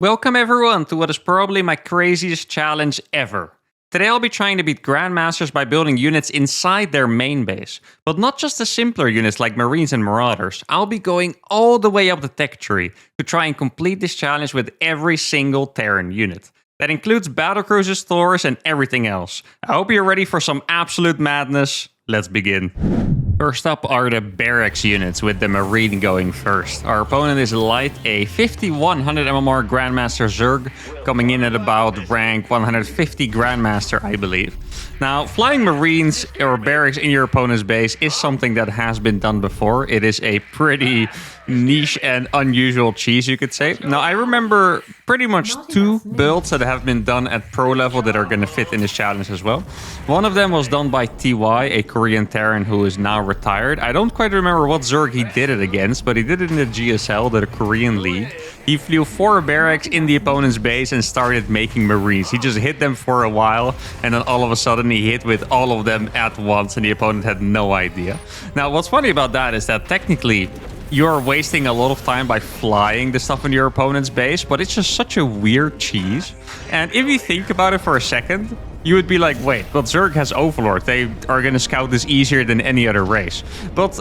Welcome everyone to what is probably my craziest challenge ever. Today I'll be trying to beat Grandmasters by building units inside their main base. But not just the simpler units like Marines and Marauders. I'll be going all the way up the tech tree to try and complete this challenge with every single Terran unit. That includes Battlecruisers, Thors, and everything else. I hope you're ready for some absolute madness. Let's begin. First up are the barracks units, with the Marine going first. Our opponent is light, a 5100 MMR Grandmaster Zerg, coming in at about rank 150 Grandmaster, I believe. Now, flying Marines or barracks in your opponent's base is something that has been done before. It is a pretty niche and unusual cheese, you could say. Now, I remember pretty much two builds that have been done at pro level that are going to fit in this challenge as well. One of them was done by TY, a Korean Terran who is now retired. I don't quite remember what Zerg he did it against, but he did it in the GSL, the Korean League. He flew 4 barracks in the opponent's base and started making Marines. He just hit them for a while, and then all of a sudden he hit with all of them at once, and the opponent had no idea. Now, what's funny about that is that technically you're wasting a lot of time by flying the stuff in your opponent's base, but it's just such a weird cheese. And if you think about it for a second, you would be like, wait, but Zerg has Overlord. They are going to scout this easier than any other race. But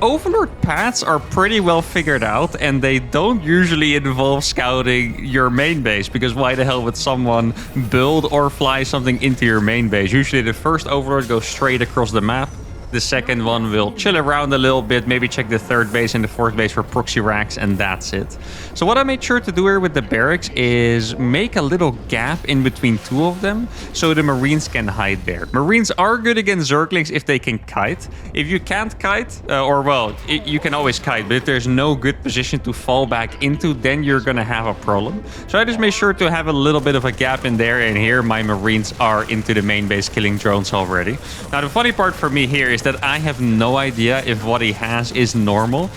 Overlord paths are pretty well figured out, and they don't usually involve scouting your main base, because why the hell would someone build or fly something into your main base? Usually the first Overlord goes straight across the map. The second one will chill around a little bit, maybe check the third base and the fourth base for proxy racks, and that's it. So what I made sure to do here with the barracks is make a little gap in between two of them so the Marines can hide there. Marines are good against Zerglings if they can kite. If you can't kite, you can always kite, but if there's no good position to fall back into, then you're gonna have a problem. So I just made sure to have a little bit of a gap in there, and here my Marines are into the main base killing drones already. Now the funny part for me here is that I have no idea if what he has is normal.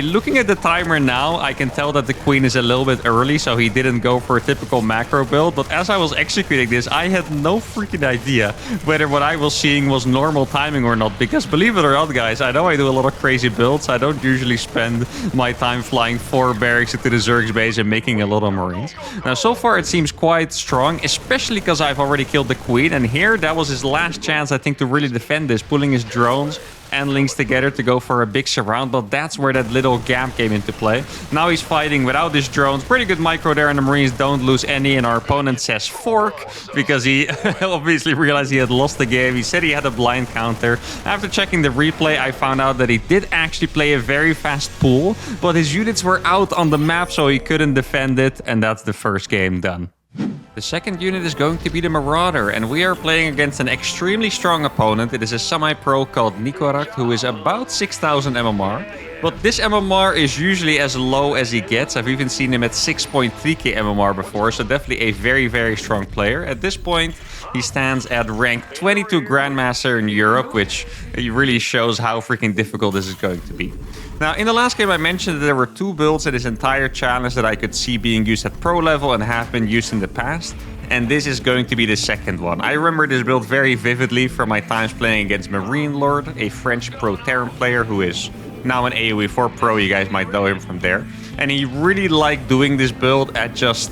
Looking at the timer now, I can tell that the queen is a little bit early, so he didn't go for a typical macro build. But as I was executing this, I had no freaking idea whether what I was seeing was normal timing or not. Because believe it or not, guys, I know I do a lot of crazy builds. I don't usually spend my time flying 4 barracks into the Zerg's base and making a lot of Marines. Now, so far it seems quite strong, especially because I've already killed the queen. And here, that was his last chance, I think, to really defend this, pulling his drones and links together to go for a big surround, but that's where that little gap came into play. Now he's fighting without his drones. Pretty good micro there, and the Marines don't lose any, and our opponent says fork because he obviously realized he had lost the game. He said he had a blind counter. After checking the replay, I found out that he did actually play a very fast pool, but his units were out on the map, so he couldn't defend it, and that's the first game done. The second unit is going to be the Marauder, and we are playing against an extremely strong opponent. It is a semi-pro called Nikorak, who is about 6000 MMR. But this MMR is usually as low as he gets. I've even seen him at 6.3k MMR before, so definitely a very, very strong player. At this point, he stands at rank 22 Grandmaster in Europe, which really shows how freaking difficult this is going to be. Now, in the last game I mentioned that there were 2 builds in this entire challenge that I could see being used at pro level and have been used in the past. And this is going to be the second one. I remember this build very vividly from my times playing against Marine Lord, a French pro Terran player who is now an AoE 4 pro. You guys might know him from there. And he really liked doing this build at just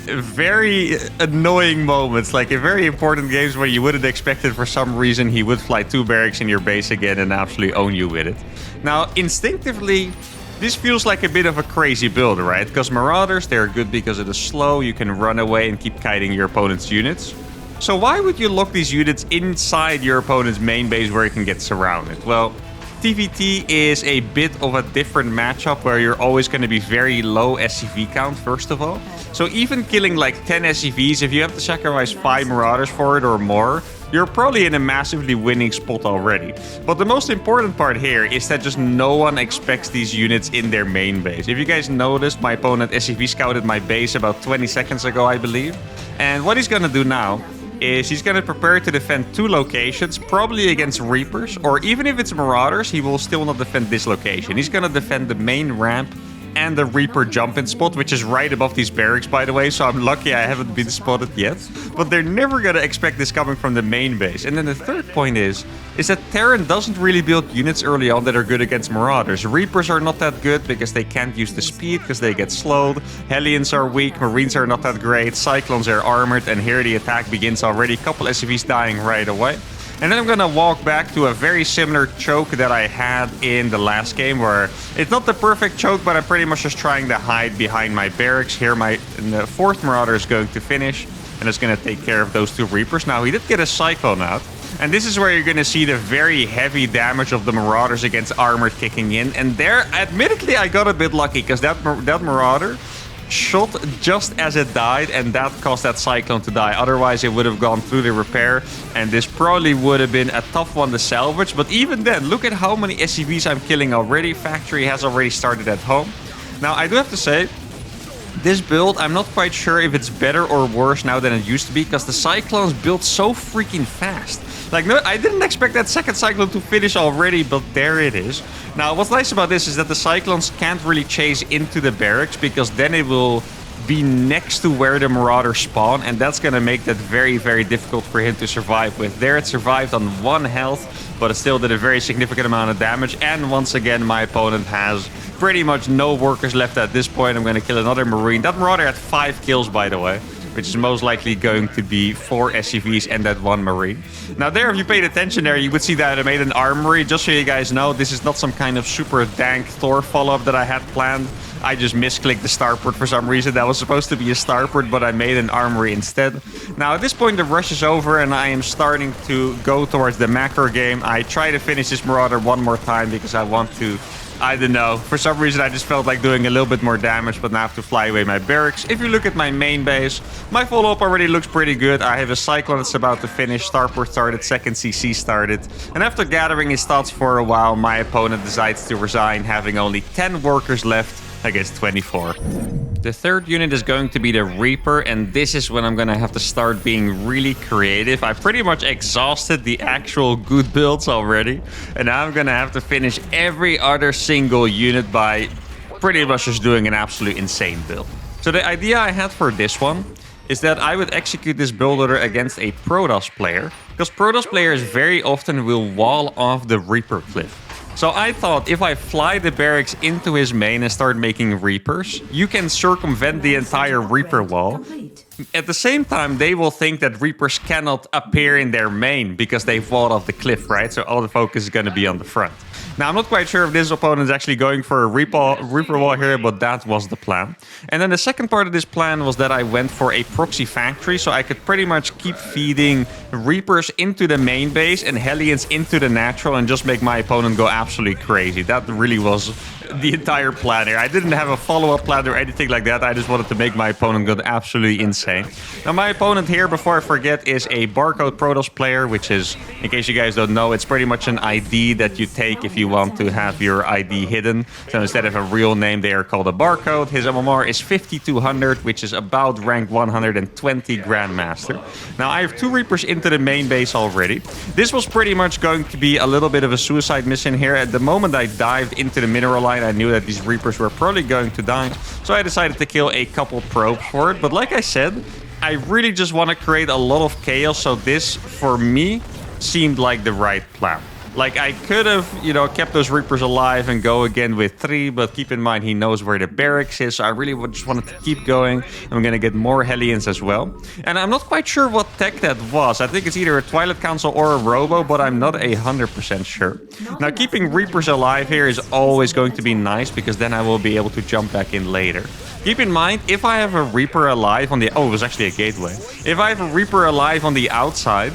very annoying moments, like in very important games where you wouldn't expect it. For some reason, he would fly 2 barracks in your base again and absolutely own you with it. Now, instinctively, this feels like a bit of a crazy build, right? Because Marauders, they're good because it is slow. You can run away and keep kiting your opponent's units. So why would you lock these units inside your opponent's main base where you can get surrounded? Well, TVT is a bit of a different matchup where you're always going to be very low SCV count, first of all. So even killing like 10 SCVs, if you have to sacrifice 5 Marauders for it or more, you're probably in a massively winning spot already. But the most important part here is that just no one expects these units in their main base. If you guys noticed, my opponent SCV scouted my base about 20 seconds ago, I believe. And what he's going to do now is he's going to prepare to defend 2 locations, probably against Reapers, or even if it's Marauders, he will still not defend this location. He's going to defend the main ramp and the Reaper jump-in spot, which is right above these barracks, by the way, so I'm lucky I haven't been spotted yet. But they're never gonna expect this coming from the main base. And then the third point is that Terran doesn't really build units early on that are good against Marauders. Reapers are not that good because they can't use the speed because they get slowed. Hellions are weak, Marines are not that great, Cyclones are armored, and here the attack begins already. Couple SCVs dying right away. And then I'm gonna walk back to a very similar choke that I had in the last game, where it's not the perfect choke, but I'm pretty much just trying to hide behind my barracks. Here the fourth Marauder is going to finish, and it's gonna take care of those two Reapers. Now, he did get a Cyclone out, and this is where you're gonna see the very heavy damage of the Marauders against armored kicking in. And there, admittedly, I got a bit lucky, because that Marauder shot just as it died, and that caused that Cyclone to die. Otherwise, it would have gone through the repair, and this probably would have been a tough one to salvage. But even then, look at how many SCVs I'm killing already. Factory has already started at home. Now, I do have to say, this build, I'm not quite sure if it's better or worse now than it used to be, because the Cyclones build so freaking fast. Like, no, I didn't expect that second Cyclone to finish already, but there it is. Now, what's nice about this is that the Cyclones can't really chase into the barracks, because then it will be next to where the Marauders spawn, and that's going to make that very, very difficult for him to survive with. There it survived on 1 health, but it still did a very significant amount of damage. And once again, my opponent has pretty much no workers left at this point. I'm going to kill another Marine. That Marauder had 5 kills, by the way, which is most likely going to be 4 SCVs and that 1 Marine. Now there, if you paid attention there, you would see that I made an armory. Just so you guys know, this is not some kind of super dank Thor follow-up that I had planned. I just misclicked the starport for some reason. That was supposed to be a starport, but I made an armory instead. Now at this point, the rush is over, and I am starting to go towards the macro game. I try to finish this Marauder one more time because I want to... I don't know. For some reason, I just felt like doing a little bit more damage, but now I have to fly away my barracks. If you look at my main base, my follow-up already looks pretty good. I have a Cyclone that's about to finish. Starport started, second CC started. And after gathering his thoughts for a while, my opponent decides to resign, having only 10 workers left against 24. The third unit is going to be the Reaper, and this is when I'm going to have to start being really creative. I pretty much exhausted the actual good builds already, and now I'm going to have to finish every other single unit by pretty much just doing an absolute insane build. So the idea I had for this one is that I would execute this build order against a Protoss player, because Protoss players very often will wall off the Reaper cliff. So I thought if I fly the barracks into his main and start making Reapers, you can circumvent the entire Reaper wall. At the same time, they will think that Reapers cannot appear in their main because they've walled off the cliff, right? So all the focus is going to be on the front. Now, I'm not quite sure if this opponent is actually going for a Reaper wall here, but that was the plan. And then the second part of this plan was that I went for a proxy factory, so I could pretty much keep feeding Reapers into the main base and Hellions into the natural and just make my opponent go absolutely crazy. That really was the entire plan here. I didn't have a follow-up plan or anything like that. I just wanted to make my opponent go absolutely insane. Now, my opponent here, before I forget, is a Barcode Protoss player, which is, in case you guys don't know, it's pretty much an ID that you take if you want to have your ID hidden. So instead of a real name, they are called a barcode. His MMR is 5200, which is about rank 120 Grandmaster. Now, I have 2 Reapers into the main base already. This was pretty much going to be a little bit of a suicide mission here. At the moment I dived into the mineral line, I knew that these Reapers were probably going to die. So I decided to kill a couple probes for it. But like I said, I really just want to create a lot of chaos. So this, for me, seemed like the right plan. Like, I could have, kept those Reapers alive and go again with 3, but keep in mind, he knows where the barracks is, so I really just wanted to keep going. I'm gonna get more Hellions as well. And I'm not quite sure what tech that was. I think it's either a Twilight Council or a Robo, but I'm not 100% sure. Now, keeping Reapers alive here is always going to be nice, because then I will be able to jump back in later. Keep in mind, if I have a Reaper alive on the... Oh, it was actually a gateway. If I have a Reaper alive on the outside,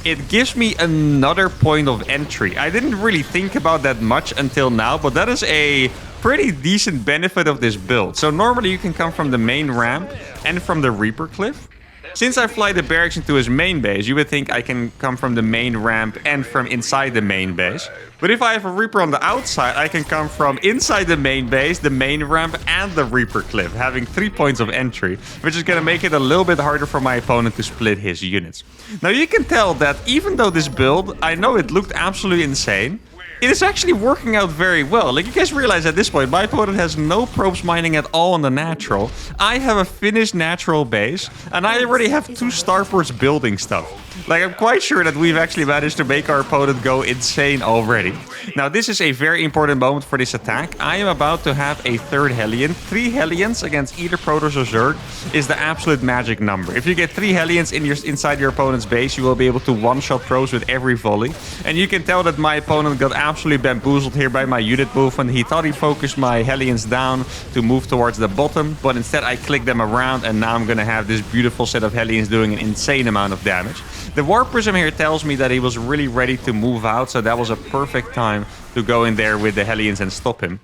it gives me another point of entry. I didn't really think about that much until now, but that is a pretty decent benefit of this build. So normally you can come from the main ramp and from the Reaper cliff. Since I fly the barracks into his main base, you would think I can come from the main ramp and from inside the main base. But if I have a Reaper on the outside, I can come from inside the main base, the main ramp, and the Reaper cliff, having 3 points of entry, which is going to make it a little bit harder for my opponent to split his units. Now, you can tell that even though this build, I know it looked absolutely insane, it is actually working out very well. Like, you guys realize at this point, my opponent has no probes mining at all on the natural. I have a finished natural base, and I already have 2 starports building stuff. Like, I'm quite sure that we've actually managed to make our opponent go insane already. Now, this is a very important moment for this attack. I am about to have a 3rd Hellion. 3 Hellions against either Protoss or Zerg is the absolute magic number. If you get 3 Hellions inside your opponent's base, you will be able to one-shot probes with every volley. And you can tell that my opponent got absolutely bamboozled here by my unit movement. He thought he focused my Hellions down to move towards the bottom, but instead I clicked them around, and now I'm going to have this beautiful set of Hellions doing an insane amount of damage. The War Prism here tells me that he was really ready to move out, so that was a perfect time to go in there with the Hellions and stop him.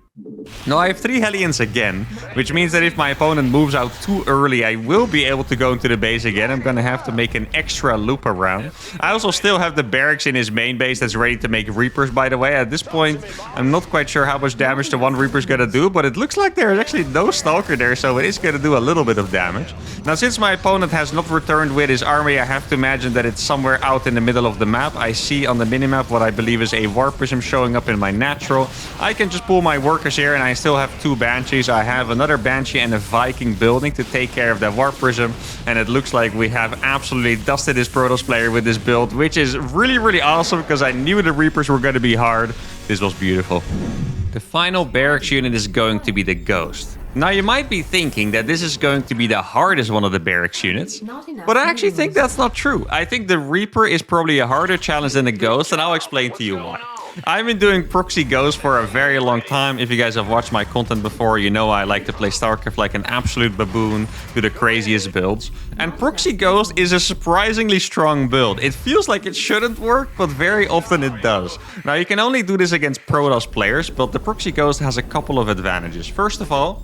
Now I have 3 Hellions again, which means that if my opponent moves out too early, I will be able to go into the base again. I'm gonna have to make an extra loop around. I also still have the barracks in his main base that's ready to make Reapers, by the way. At this point, I'm not quite sure how much damage the 1 Reaper is gonna do, but it looks like there's actually no Stalker there, so it is gonna do a little bit of damage. Now, since my opponent has not returned with his army, I have to imagine that it's somewhere out in the middle of the map. I see on the minimap what I believe is a War Prism showing up in my natural. I can just pull my workers here, and I still have 2 Banshees. I have another Banshee and a Viking building to take care of that War Prism, and it looks like we have absolutely dusted this Protoss player with this build, which is really, really awesome because I knew the Reapers were going to be hard. This was beautiful. The final barracks unit is going to be the Ghost. Now, you might be thinking that this is going to be the hardest one of the barracks units, but I actually think that's not true. I think the Reaper is probably a harder challenge than the Ghost, and I'll explain to you why. I've been doing proxy Ghost for a very long time. If you guys have watched my content before, you know I like to play StarCraft like an absolute baboon, do the craziest builds. And proxy Ghost is a surprisingly strong build. It feels like it shouldn't work, but very often it does. Now, you can only do this against Protoss players, but the proxy Ghost has a couple of advantages. First of all,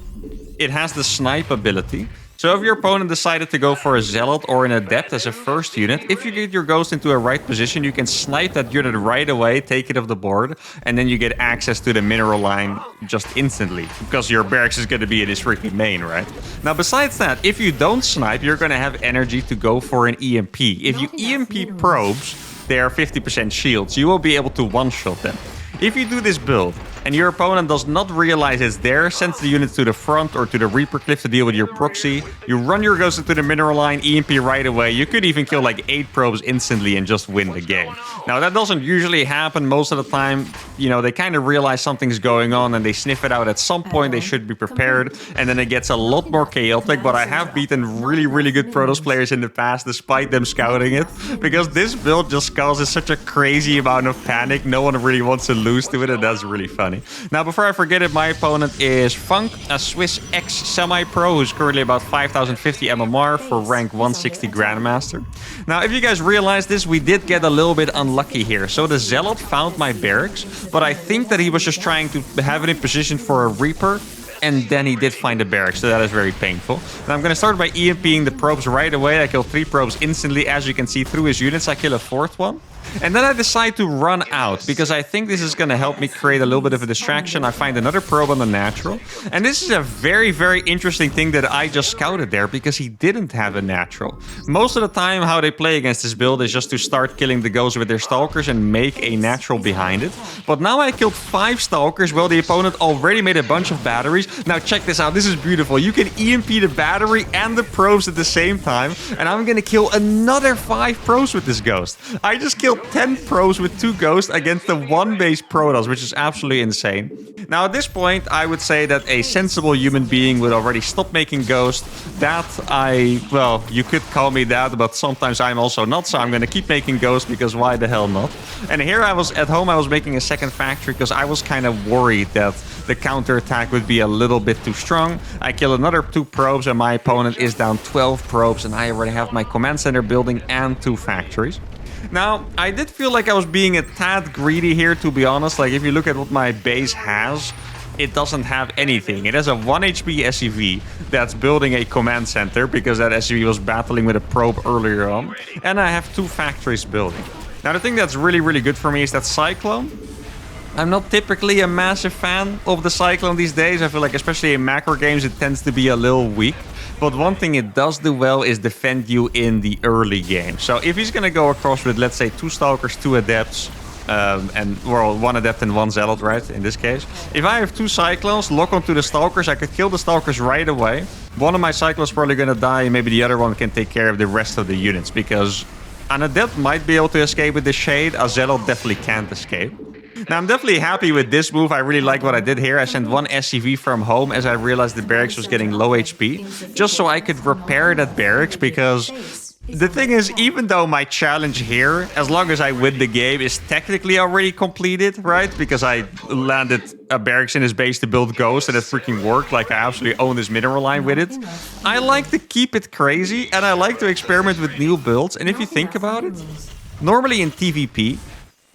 it has the snipe ability. So if your opponent decided to go for a Zealot or an Adept as a first unit, if you get your Ghost into a right position, you can snipe that unit right away, take it off the board, and then you get access to the mineral line just instantly, because your barracks is going to be in his freaking main, right? Now, besides that, if you don't snipe, you're going to have energy to go for an EMP. If you EMP probes, they are 50% shields. You will be able to one-shot them. If you do this build, and your opponent does not realize it's there, sends the units to the front or to the Reaper Cliff to deal with your proxy, you run your Ghost into the mineral line, EMP right away. You could even kill like 8 probes instantly and just win the game. Now, that doesn't usually happen most of the time. You know, they kind of realize something's going on and they sniff it out at some point. They should be prepared, and then it gets a lot more chaotic. But I have beaten really, really good Protoss players in the past despite them scouting it, because this build just causes such a crazy amount of panic. No one really wants to lose to it, and that's really funny. Now, before I forget it, my opponent is Funk, a Swiss ex-semi-pro who's currently about 5050 MMR for rank 160 Grandmaster. Now, if you guys realize this, we did get a little bit unlucky here. So the Zealot found my barracks, but I think that he was just trying to have it in position for a Reaper, and then he did find a barracks, so that is very painful. Now I'm going to start by EMPing the probes right away. I kill 3 probes instantly. As you can see through his units, I kill a 4th one. And then I decide to run out, because I think this is going to help me create a little bit of a distraction. I find another probe on the natural. And this is a very, very interesting thing that I just scouted there, because he didn't have a natural. Most of the time, how they play against this build is just to start killing the Ghosts with their Stalkers and make a natural behind it. But now I killed 5 Stalkers, while the opponent already made a bunch of batteries. Now check this out, this is beautiful. You can EMP the battery and the probes at the same time, and I'm going to kill another 5 probes with this Ghost. I just killed 10 probes with 2 Ghosts against the 1 base Protoss, which is absolutely insane. Now, at this point, I would say that a sensible human being would already stop making Ghosts. Well, you could call me that, but sometimes I'm also not, so I'm going to keep making Ghosts, because why the hell not? And here I was at home, I was making a second factory, because I was kind of worried that the counterattack would be a little bit too strong. I kill another 2 probes, and my opponent is down 12 probes, and I already have my command center building and 2 factories. Now, I did feel like I was being a tad greedy here, to be honest. Like, if you look at what my base has, it doesn't have anything. It has a 1 HP SCV that's building a command center, because that SCV was battling with a probe earlier on. And I have 2 factories building. Now, the thing that's really, really good for me is that Cyclone. I'm not typically a massive fan of the Cyclone these days. I feel like, especially in macro games, it tends to be a little weak. But one thing it does do well is defend you in the early game. So if he's going to go across with, let's say, 2 Stalkers, 2 Adepts, and well, 1 Adept and 1 Zealot, right, in this case. If I have 2 Cyclones, lock onto the Stalkers, I could kill the Stalkers right away. One of my Cyclones is probably gonna die, and maybe the other one can take care of the rest of the units, because an Adept might be able to escape with the Shade, a Zealot definitely can't escape. Now, I'm definitely happy with this move. I really like what I did here. I sent 1 SCV from home as I realized the barracks was getting low HP, just so I could repair that barracks, because the thing is, even though my challenge here, as long as I win the game, is technically already completed, right? Because I landed a barracks in his base to build Ghost, and it freaking worked. Like, I absolutely own this mineral line with it. I like to keep it crazy, and I like to experiment with new builds. And if you think about it, normally in PvP,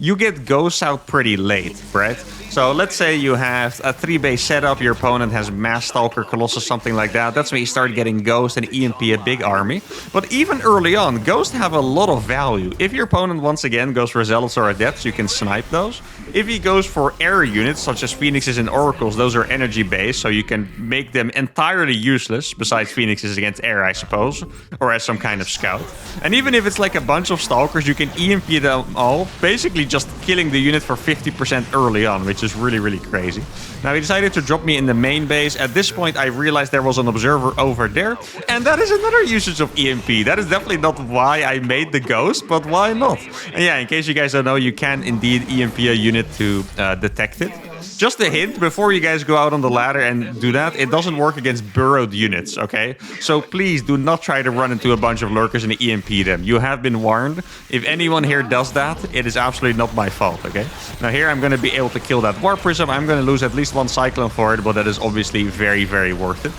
you get Ghosts out pretty late, right? So let's say you have a 3-base setup, your opponent has Mass Stalker, Colossus, something like that. That's when you start getting Ghost and EMP a big army. But even early on, Ghosts have a lot of value. If your opponent once again goes for Zealots or Adepts, you can snipe those. If he goes for air units, such as Phoenixes and Oracles, those are energy-based, so you can make them entirely useless, besides Phoenixes against air, I suppose, or as some kind of scout. And even if it's like a bunch of Stalkers, you can EMP them all, basically just killing the unit for 50% early on, which is really, really crazy. Now, he decided to drop me in the main base. At this point, I realized there was an observer over there, and that is another usage of EMP. That is definitely not why I made the Ghost, but why not? And yeah, in case you guys don't know, you can indeed EMP a unit to detect it. Just a hint, before you guys go out on the ladder and do that, it doesn't work against burrowed units, okay? So please do not try to run into a bunch of lurkers and EMP them. You have been warned. If anyone here does that, it is absolutely not my fault, okay? Now here I'm going to be able to kill that Warp Prism. I'm going to lose at least 1 Cyclone for it, but that is obviously very, very worth it.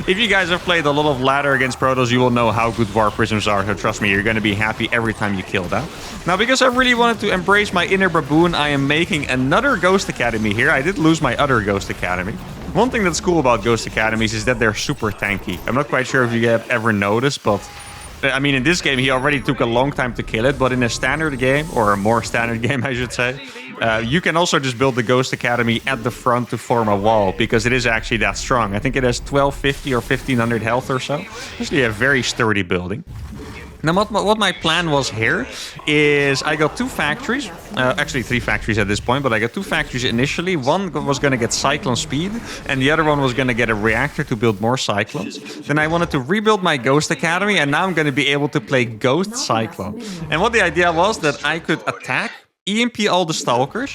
If you guys have played a lot of ladder against Protoss, you will know how good Warp Prisms are, so trust me, you're going to be happy every time you kill that. Now, because I really wanted to embrace my inner baboon, I am making another Ghost Academy here. I did lose my other Ghost Academy. One thing that's cool about Ghost Academies is that they're super tanky. I'm not quite sure if you have ever noticed, but I mean, in this game, he already took a long time to kill it, but in a standard game, or a more standard game, I should say, you can also just build the Ghost Academy at the front to form a wall, because it is actually that strong. I think it has 1250 or 1500 health or so. Actually a very sturdy building. Now, what my plan was here is I got 2 factories, actually 3 factories at this point, but I got 2 factories initially. One was going to get Cyclone speed, and the other one was going to get a reactor to build more Cyclones. Then I wanted to rebuild my Ghost Academy, and now I'm going to be able to play Ghost Cyclone. And what the idea was that I could attack, EMP all the Stalkers,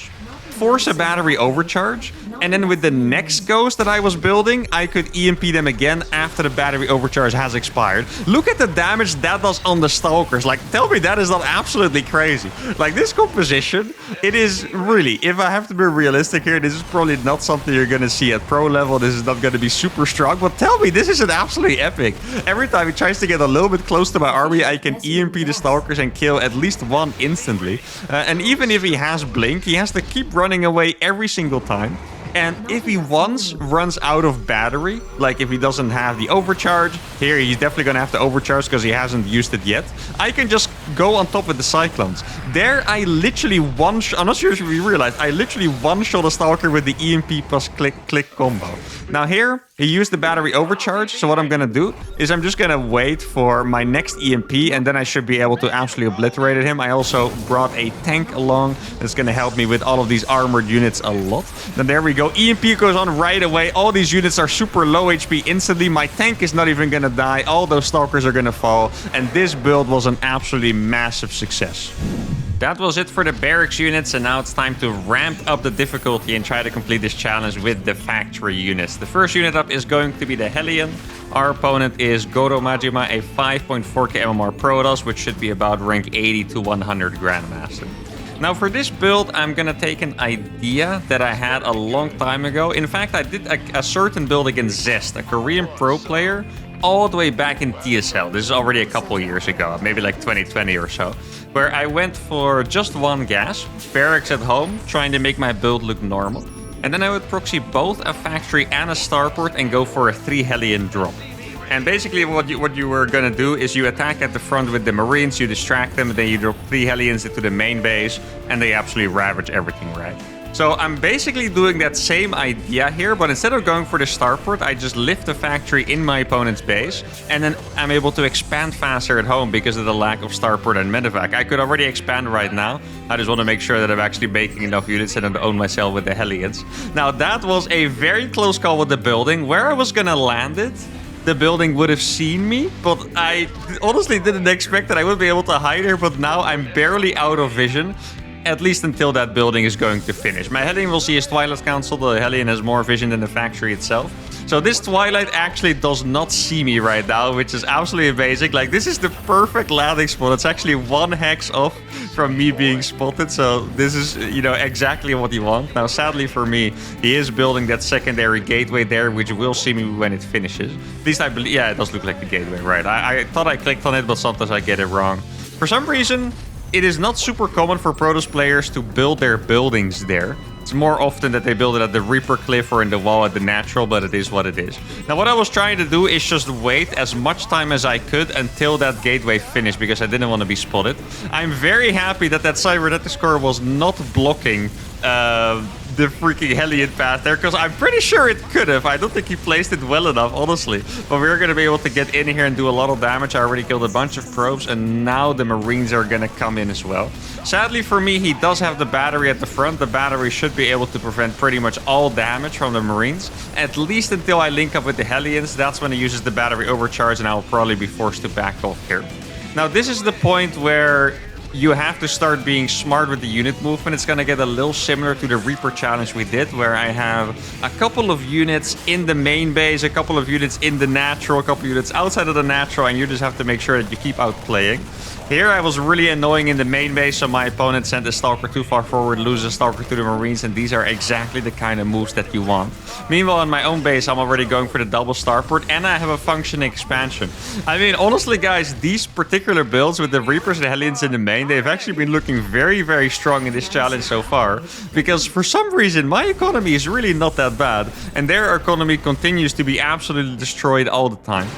force a battery overcharge, and then with the next Ghost that I was building, I could EMP them again after the battery overcharge has expired. Look at the damage that does on the Stalkers. Like, tell me that is not absolutely crazy. Like, this composition, it is really, if I have to be realistic here, this is probably not something you're gonna see at pro level. This is not gonna be super strong, but tell me, this is an absolutely epic. Every time he tries to get a little bit close to my army, I can EMP the Stalkers and kill at least one instantly. And even if he has Blink, he has to keep running away every single time. And if he once runs out of battery, like if he doesn't have the overcharge, here he's definitely going to have to overcharge because he hasn't used it yet, I can just go on top with the Cyclones. There I literally I'm not sure if you realize, I literally one-shot a Stalker with the EMP plus click combo. Now here, he used the battery overcharge, so what I'm going to do is I'm just going to wait for my next EMP, and then I should be able to absolutely obliterate him. I also brought a tank along that's going to help me with all of these armored units a lot. Then there we go. EMP goes on right away. All these units are super low HP instantly. My tank is not even going to die. All those Stalkers are going to fall. And this build was an absolutely massive success. That was it for the barracks units, and now it's time to ramp up the difficulty and try to complete this challenge with the factory units. The first unit up is going to be the Hellion. Our opponent is Goro Majima, a 5.4k MMR Protoss, which should be about rank 80 to 100 Grandmaster. Now for this build, I'm gonna take an idea that I had a long time ago. In fact, I did a certain build against Zest, a Korean pro player, all the way back in TSL. This is already a couple years ago, maybe like 2020 or so, where I went for just 1 gas, barracks at home, trying to make my build look normal. And then I would proxy both a factory and a starport and go for a 3 Hellion drop. And basically what you were gonna do is you attack at the front with the Marines, you distract them, and then you drop 3 Hellions into the main base, and they absolutely ravage everything, right? So I'm basically doing that same idea here, but instead of going for the starport, I just lift the factory in my opponent's base, and then I'm able to expand faster at home because of the lack of starport and medevac. I could already expand right now. I just want to make sure that I'm actually making enough units and then own myself with the Hellions. Now that was a very close call with the building. Where I was gonna land it, the building would have seen me, but I honestly didn't expect that I would be able to hide here, but now I'm barely out of vision. At least until that building is going to finish. My Hellion will see his Twilight Council. The Hellion has more vision than the factory itself. So this Twilight actually does not see me right now, which is absolutely amazing. Like, this is the perfect landing spot. It's actually 1 hex off from me being spotted. So this is, you know, exactly what you want. Now, sadly for me, he is building that secondary gateway there, which will see me when it finishes. At least I believe, yeah, it does look like the gateway, right? I thought I clicked on it, but sometimes I get it wrong. For some reason, it is not super common for Protoss players to build their buildings there. It's more often that they build it at the Reaper Cliff or in the wall at the natural, but it is what it is. Now, what I was trying to do is just wait as much time as I could until that gateway finished, because I didn't want to be spotted. I'm very happy that that cybernetic score was not blocking the freaking Hellion path there, because I'm pretty sure it could have. I don't think he placed it well enough, honestly. But we're going to be able to get in here and do a lot of damage. I already killed a bunch of probes, and now the Marines are going to come in as well. Sadly for me, he does have the battery at the front. The battery should be able to prevent pretty much all damage from the Marines, at least until I link up with the Hellions. That's when he uses the battery overcharge, and I will probably be forced to back off here. Now, this is the point where you have to start being smart with the unit movement. It's going to get a little similar to the Reaper challenge we did, where I have a couple of units in the main base, a couple of units in the natural, a couple of units outside of the natural, and you just have to make sure that you keep outplaying. Here I was really annoying in the main base, so my opponent sent a Stalker too far forward, loses a Stalker to the Marines, and these are exactly the kind of moves that you want. Meanwhile, on my own base, I'm already going for the double starport, and I have a functioning expansion. I mean, honestly, guys, these particular builds with the Reapers and Hellions in the main, they've actually been looking very, very strong in this challenge so far, because for some reason, my economy is really not that bad, and their economy continues to be absolutely destroyed all the time.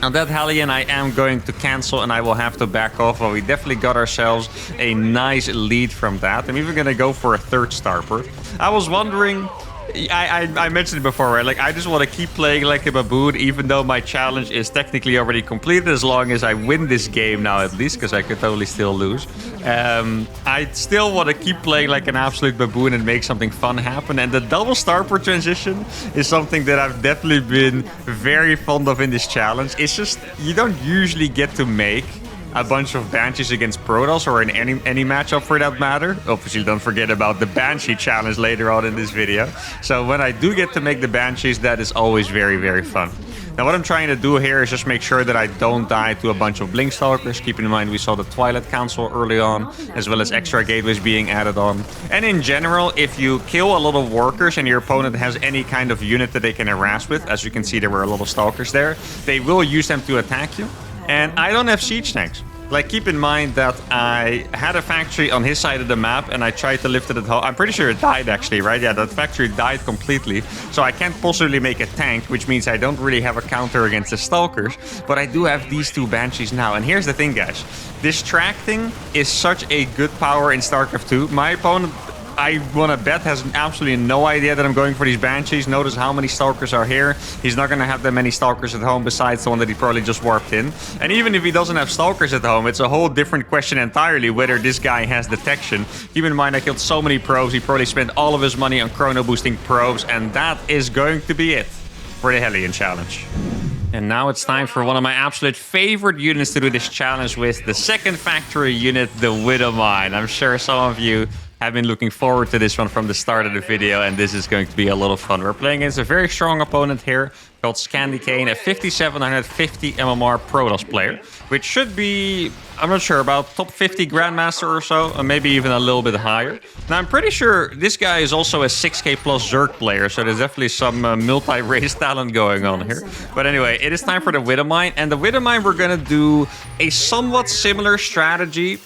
Now that Hellion I am going to cancel, and I will have to back off, but we definitely got ourselves a nice lead from that. I'm even going to go for a third starport. I was wondering, I mentioned it before, right? Like, I just want to keep playing like a baboon, even though my challenge is technically already completed, as long as I win this game now at least, because I could totally still lose. I still want to keep playing like an absolute baboon and make something fun happen. And the double starport transition is something that I've definitely been very fond of in this challenge. It's just, you don't usually get to make a bunch of Banshees against Protoss, or in any matchup for that matter. Obviously, don't forget about the Banshee challenge later on in this video. So when I do get to make the Banshees, that is always very, very fun. Now, what I'm trying to do here is just make sure that I don't die to a bunch of Blink Stalkers. Keep in mind, we saw the Twilight Council early on, as well as extra gateways being added on. And in general, if you kill a lot of workers and your opponent has any kind of unit that they can harass with, as you can see, there were a lot of Stalkers there, they will use them to attack you. And I don't have siege tanks. Like, keep in mind that I had a factory on his side of the map, and I tried to lift it at home. I'm pretty sure it died, actually, right? Yeah, that factory died completely. So I can't possibly make a tank, which means I don't really have a counter against the Stalkers. But I do have these two Banshees now. And here's the thing, guys. Distracting is such a good power in StarCraft 2. My opponent, I want to bet, has absolutely no idea that I'm going for these Banshees. Notice how many Stalkers are here. He's not going to have that many Stalkers at home besides the one that he probably just warped in. And even if he doesn't have Stalkers at home, it's a whole different question entirely whether this guy has detection. Keep in mind, I killed so many probes. He probably spent all of his money on chrono boosting probes, and that is going to be it for the Hellion challenge. And now it's time for one of my absolute favorite units to do this challenge with, the second factory unit, the Widowmine. I'm sure some of you have been looking forward to this one from the start of the video, and this is going to be a lot of fun. We're playing against a very strong opponent here called Scandy Kane, a 5750 MMR Protoss player, which should be, I'm not sure, about top 50 Grandmaster or so, or maybe even a little bit higher. Now, I'm pretty sure this guy is also a 6k plus Zerg player, so there's definitely some multi-race talent going on here. But anyway, it is time for the Widowmine, and the Widowmine, we're gonna do a somewhat similar strategy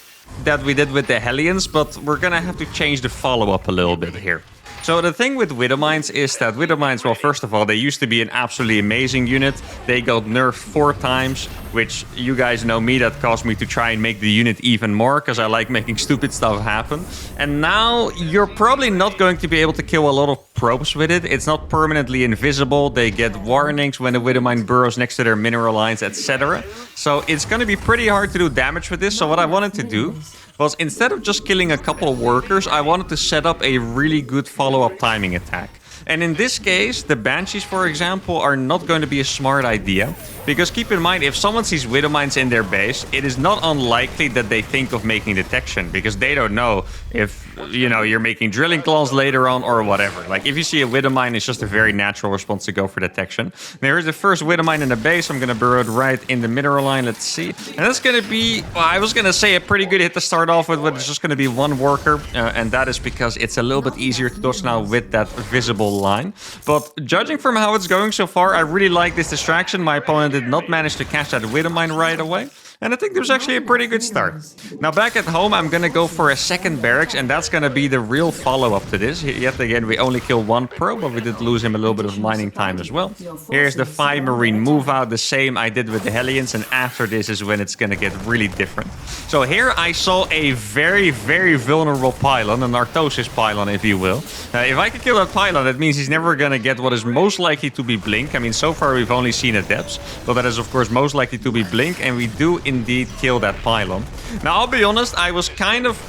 that we did with the Hellions, but we're gonna have to change the follow-up a little bit here. So the thing with Widowmines is that Widowmines, well, first of all, they used to be an absolutely amazing unit. They got nerfed 4 times, which you guys know me, that caused me to try and make the unit even more, because I like making stupid stuff happen. And now you're probably not going to be able to kill a lot of probes with it. It's not permanently invisible. They get warnings when the Widowmine burrows next to their mineral lines, etc. So it's going to be pretty hard to do damage with this. So what I wanted to do was, instead of just killing a couple of workers, I wanted to set up a really good follow-up timing attack. And in this case, the Banshees, for example, are not going to be a smart idea. Because keep in mind, if someone sees Widowmines in their base, it is not unlikely that they think of making detection. Because they don't know if, you know, you're making drilling claws later on or whatever. Like, if you see a Widowmine, it's just a very natural response to go for detection. There's the first Widowmine in the base. I'm going to burrow it right in the mineral line. Let's see. And that's going to be, well, I was going to say a pretty good hit to start off with, but it's just going to be 1 worker. And that is because it's a little bit easier to dodge now with that visible line. But judging from how it's going so far, I really like this distraction. My opponent did not manage to catch that Widowmine right away. And I think there was actually a pretty good start. Now back at home, I'm going to go for a second barracks, and that's going to be the real follow-up to this. Yet again, we only killed 1 pro, but we did lose him a little bit of mining time as well. Here's the 5 marine move out, the same I did with the Hellions, and after this is when it's going to get really different. So here I saw a very, very vulnerable pylon, an Artosis pylon, if you will. If I can kill that pylon, that means he's never going to get what is most likely to be Blink. I mean, so far we've only seen Adepts, but that is of course most likely to be Blink, and we do indeed kill that pylon. Now, I'll be honest, I was kind of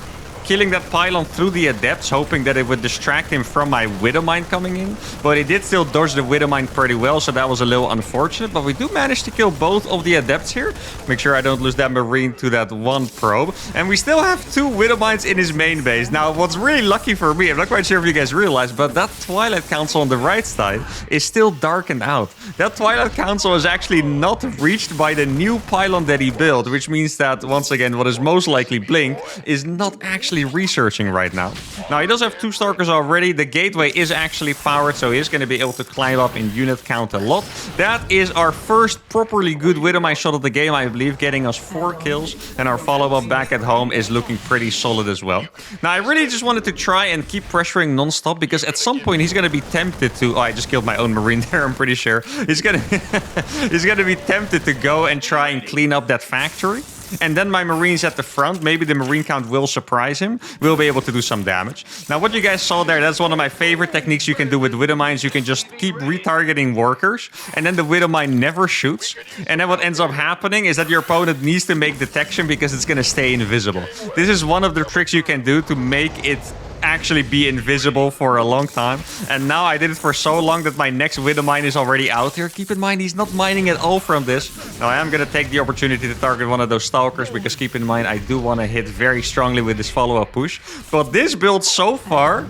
killing that pylon through the Adepts, hoping that it would distract him from my Widowmine coming in. But he did still dodge the Widowmine pretty well, so that was a little unfortunate. But we do manage to kill both of the Adepts here. Make sure I don't lose that Marine to that 1 probe. And we still have 2 Widowmines in his main base. Now, what's really lucky for me, I'm not quite sure if you guys realize, but that Twilight Council on the right side is still darkened out. That Twilight Council is actually not reached by the new pylon that he built, which means that, once again, what is most likely Blink is not actually researching right now. Now, he does have 2 Stalkers already. The gateway is actually powered, so he is going to be able to climb up in unit count a lot. That is our first properly good Widowmine shot of the game, I believe, getting us 4 kills. And our follow-up back at home is looking pretty solid as well. Now, I really just wanted to try and keep pressuring non-stop, because at some point he's going to be tempted to... Oh, I just killed my own Marine there, I'm pretty sure. He's going to be tempted to go and try and clean up that factory. And then my Marines at the front, maybe the Marine count will surprise him. We'll be able to do some damage. Now, what you guys saw there, that's one of my favorite techniques you can do with Widowmines. You can just keep retargeting workers, and then the Widowmine never shoots. And then what ends up happening is that your opponent needs to make detection because it's going to stay invisible. This is one of the tricks you can do to make it actually be invisible for a long time. And now I did it for so long that my next Widowmine is already out here. Keep in mind, he's not mining at all from this. Now I am going to take the opportunity to target one of those Stalkers, because keep in mind, I do want to hit very strongly with this follow-up push. But this build so far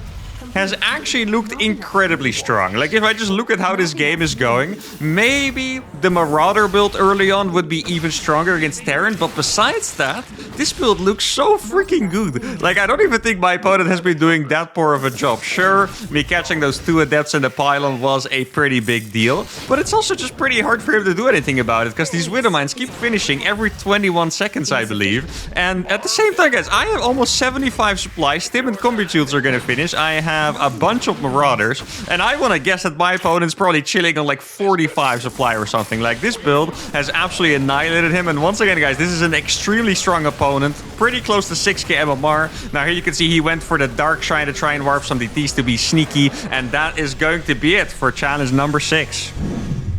has actually looked incredibly strong. Like, if I just look at how this game is going, maybe the Marauder build early on would be even stronger against Terran, but besides that, this build looks so freaking good. Like, I don't even think my opponent has been doing that poor of a job. Sure, me catching those 2 Adepts in the pylon was a pretty big deal, but it's also just pretty hard for him to do anything about it, because these Widowmines keep finishing every 21 seconds, I believe. And at the same time, guys, I have almost 75 supplies. Stim and Combi Shields are going to finish. I have a bunch of Marauders, and I want to guess that my opponent's probably chilling on like 45 supply or something. Like, this build has absolutely annihilated him. And once again, guys, this is an extremely strong opponent, pretty close to 6k MMR. Now here you can see he went for the Dark Shrine to try and warp some DTs to be sneaky, and that is going to be it for challenge number 6.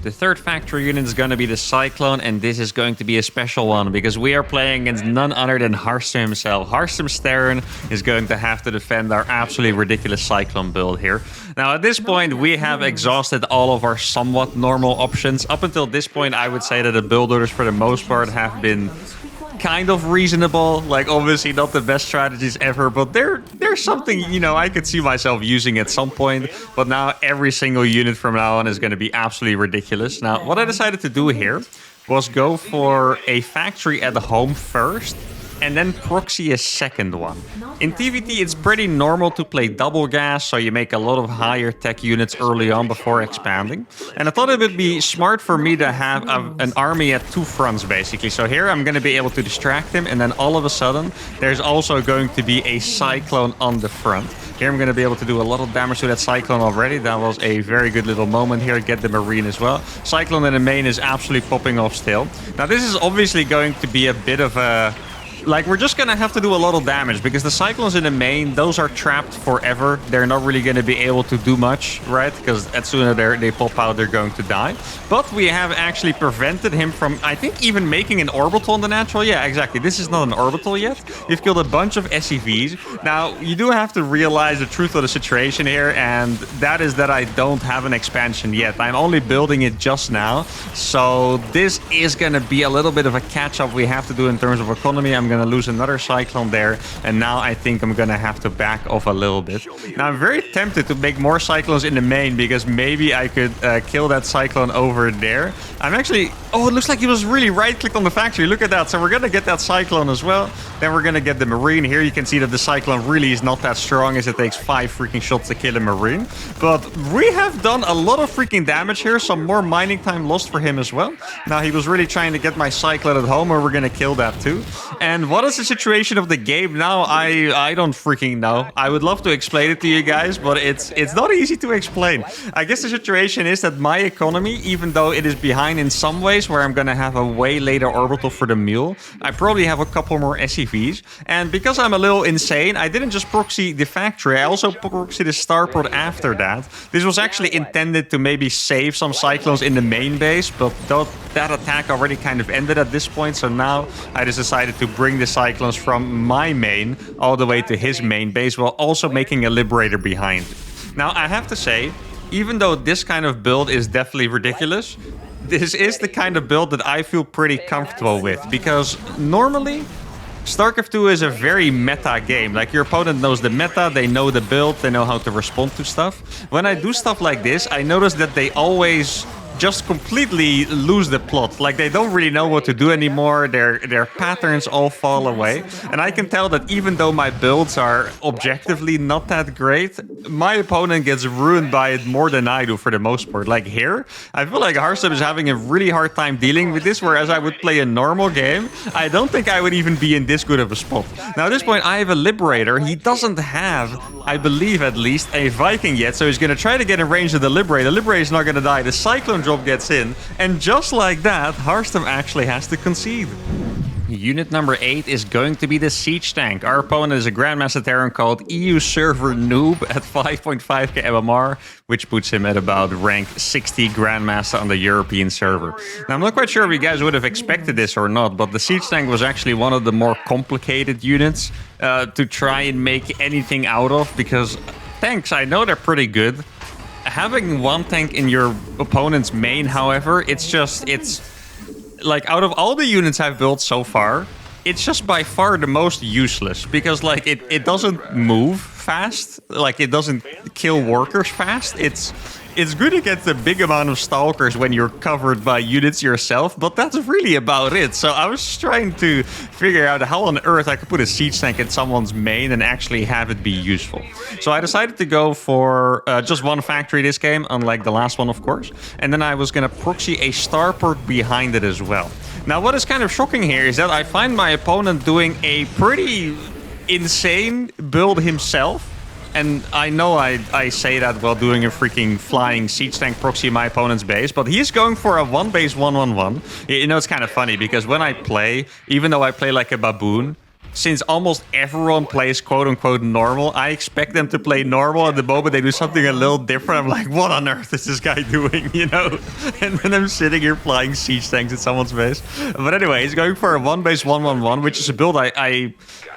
The third factory unit is going to be the Cyclone, and this is going to be a special one because we are playing against none other than Harstum himself. Harstum Sterren is going to have to defend our absolutely ridiculous Cyclone build here. Now, at this point, we have exhausted all of our somewhat normal options. Up until this point, I would say that the build orders, for the most part, have been kind of reasonable. Like, obviously not the best strategies ever, but there's something, you know, I could see myself using at some point. But now every single unit from now on is going to be absolutely ridiculous. Now, what I decided to do here was go for a factory at the home first, and then proxy a second one. In TVT, it's pretty normal to play double gas, so you make a lot of higher tech units early on before expanding. And I thought it would be smart for me to have an army at 2 fronts, basically. So here I'm going to be able to distract him, and then all of a sudden, there's also going to be a Cyclone on the front. Here I'm going to be able to do a lot of damage to that Cyclone already. That was a very good little moment here. Get the Marine as well. Cyclone in the main is absolutely popping off still. Now this is obviously going to be a bit of a... Like, we're just going to have to do a lot of damage because the Cyclones in the main, those are trapped forever. They're not really going to be able to do much, right? Because as soon as they pop out, they're going to die. But we have actually prevented him from, I think, even making an orbital on the natural. Yeah, exactly. This is not an orbital yet. We've killed a bunch of SCVs. Now, you do have to realize the truth of the situation here, and that is that I don't have an expansion yet. I'm only building it just now. So this is going to be a little bit of a catch-up we have to do in terms of economy. I'm going to lose another Cyclone there, and now I think I'm gonna have to back off a little bit. Now I'm very tempted to make more Cyclones in the main because maybe I could kill that Cyclone over there. I'm actually... Oh, it looks like he was really right-clicked on the factory. Look at that. So we're gonna get that Cyclone as well. Then we're gonna get the Marine. Here you can see that the Cyclone really is not that strong, as it takes 5 freaking shots to kill a Marine. But we have done a lot of freaking damage here. Some more mining time lost for him as well. Now he was really trying to get my Cyclone at home, and we're gonna kill that too. And what is the situation of the game now? I don't freaking know. I would love to explain it to you guys, but it's not easy to explain. I guess the situation is that my economy, even though it is behind in some ways, where I'm gonna have a way later orbital for the mule, I probably have a couple more SCVs. And because I'm a little insane, I didn't just proxy the factory, I also proxy the starport after that. This was actually intended to maybe save some Cyclones in the main base, but that attack already kind of ended at this point, so now I just decided to bring the Cyclones from my main all the way to his main base, while also making a Liberator behind. Now, I have to say, even though this kind of build is definitely ridiculous, this is the kind of build that I feel pretty comfortable with, because normally StarCraft 2 is a very meta game. Like, your opponent knows the meta, they know the build, they know how to respond to stuff. When I do stuff like this, I notice that they always just completely lose the plot. Like, they don't really know what to do anymore. Their patterns all fall away. And I can tell that even though my builds are objectively not that great, my opponent gets ruined by it more than I do for the most part. Like here, I feel like Hearthstone is having a really hard time dealing with this, whereas I would play a normal game, I don't think I would even be in this good of a spot. Now at this point, I have a Liberator. He doesn't have, I believe at least, a Viking yet, so he's going to try to get in range of the Liberator. The Liberator is not going to die. The Cyclone drop gets in, and just like that, Hearthstone actually has to concede. Unit number 8 is going to be the Siege Tank. Our opponent is a Grandmaster Terran called EU Server Noob at 5.5k MMR, which puts him at about rank 60 Grandmaster on the European server. Now, I'm not quite sure if you guys would have expected this or not, but the Siege Tank was actually one of the more complicated units to try and make anything out of, because tanks, I know they're pretty good. Having one tank in your opponent's main, however, it's like, out of all the units I've built so far, it's just by far the most useless, because like it doesn't move fast, like it doesn't kill workers fast. It's good to get the big amount of stalkers when you're covered by units yourself, but that's really about it. So I was just trying to figure out how on earth I could put a siege tank in someone's main and actually have it be useful. So I decided to go for just one factory this game, unlike the last one, of course. And then I was going to proxy a starport behind it as well. Now, what is kind of shocking here is that I find my opponent doing a pretty insane build himself. And I know I say that while doing a freaking flying siege tank proxy in my opponent's base, but he's going for a 1-base 1-1-1. You know, it's kind of funny because when I play, even though I play like a baboon, since almost everyone plays quote-unquote normal, I expect them to play normal. At the moment they do something a little different, I'm like, what on earth is this guy doing, you know? And then I'm sitting here flying siege tanks in someone's base. But anyway, he's going for a 1-base 1-1-1, which is a build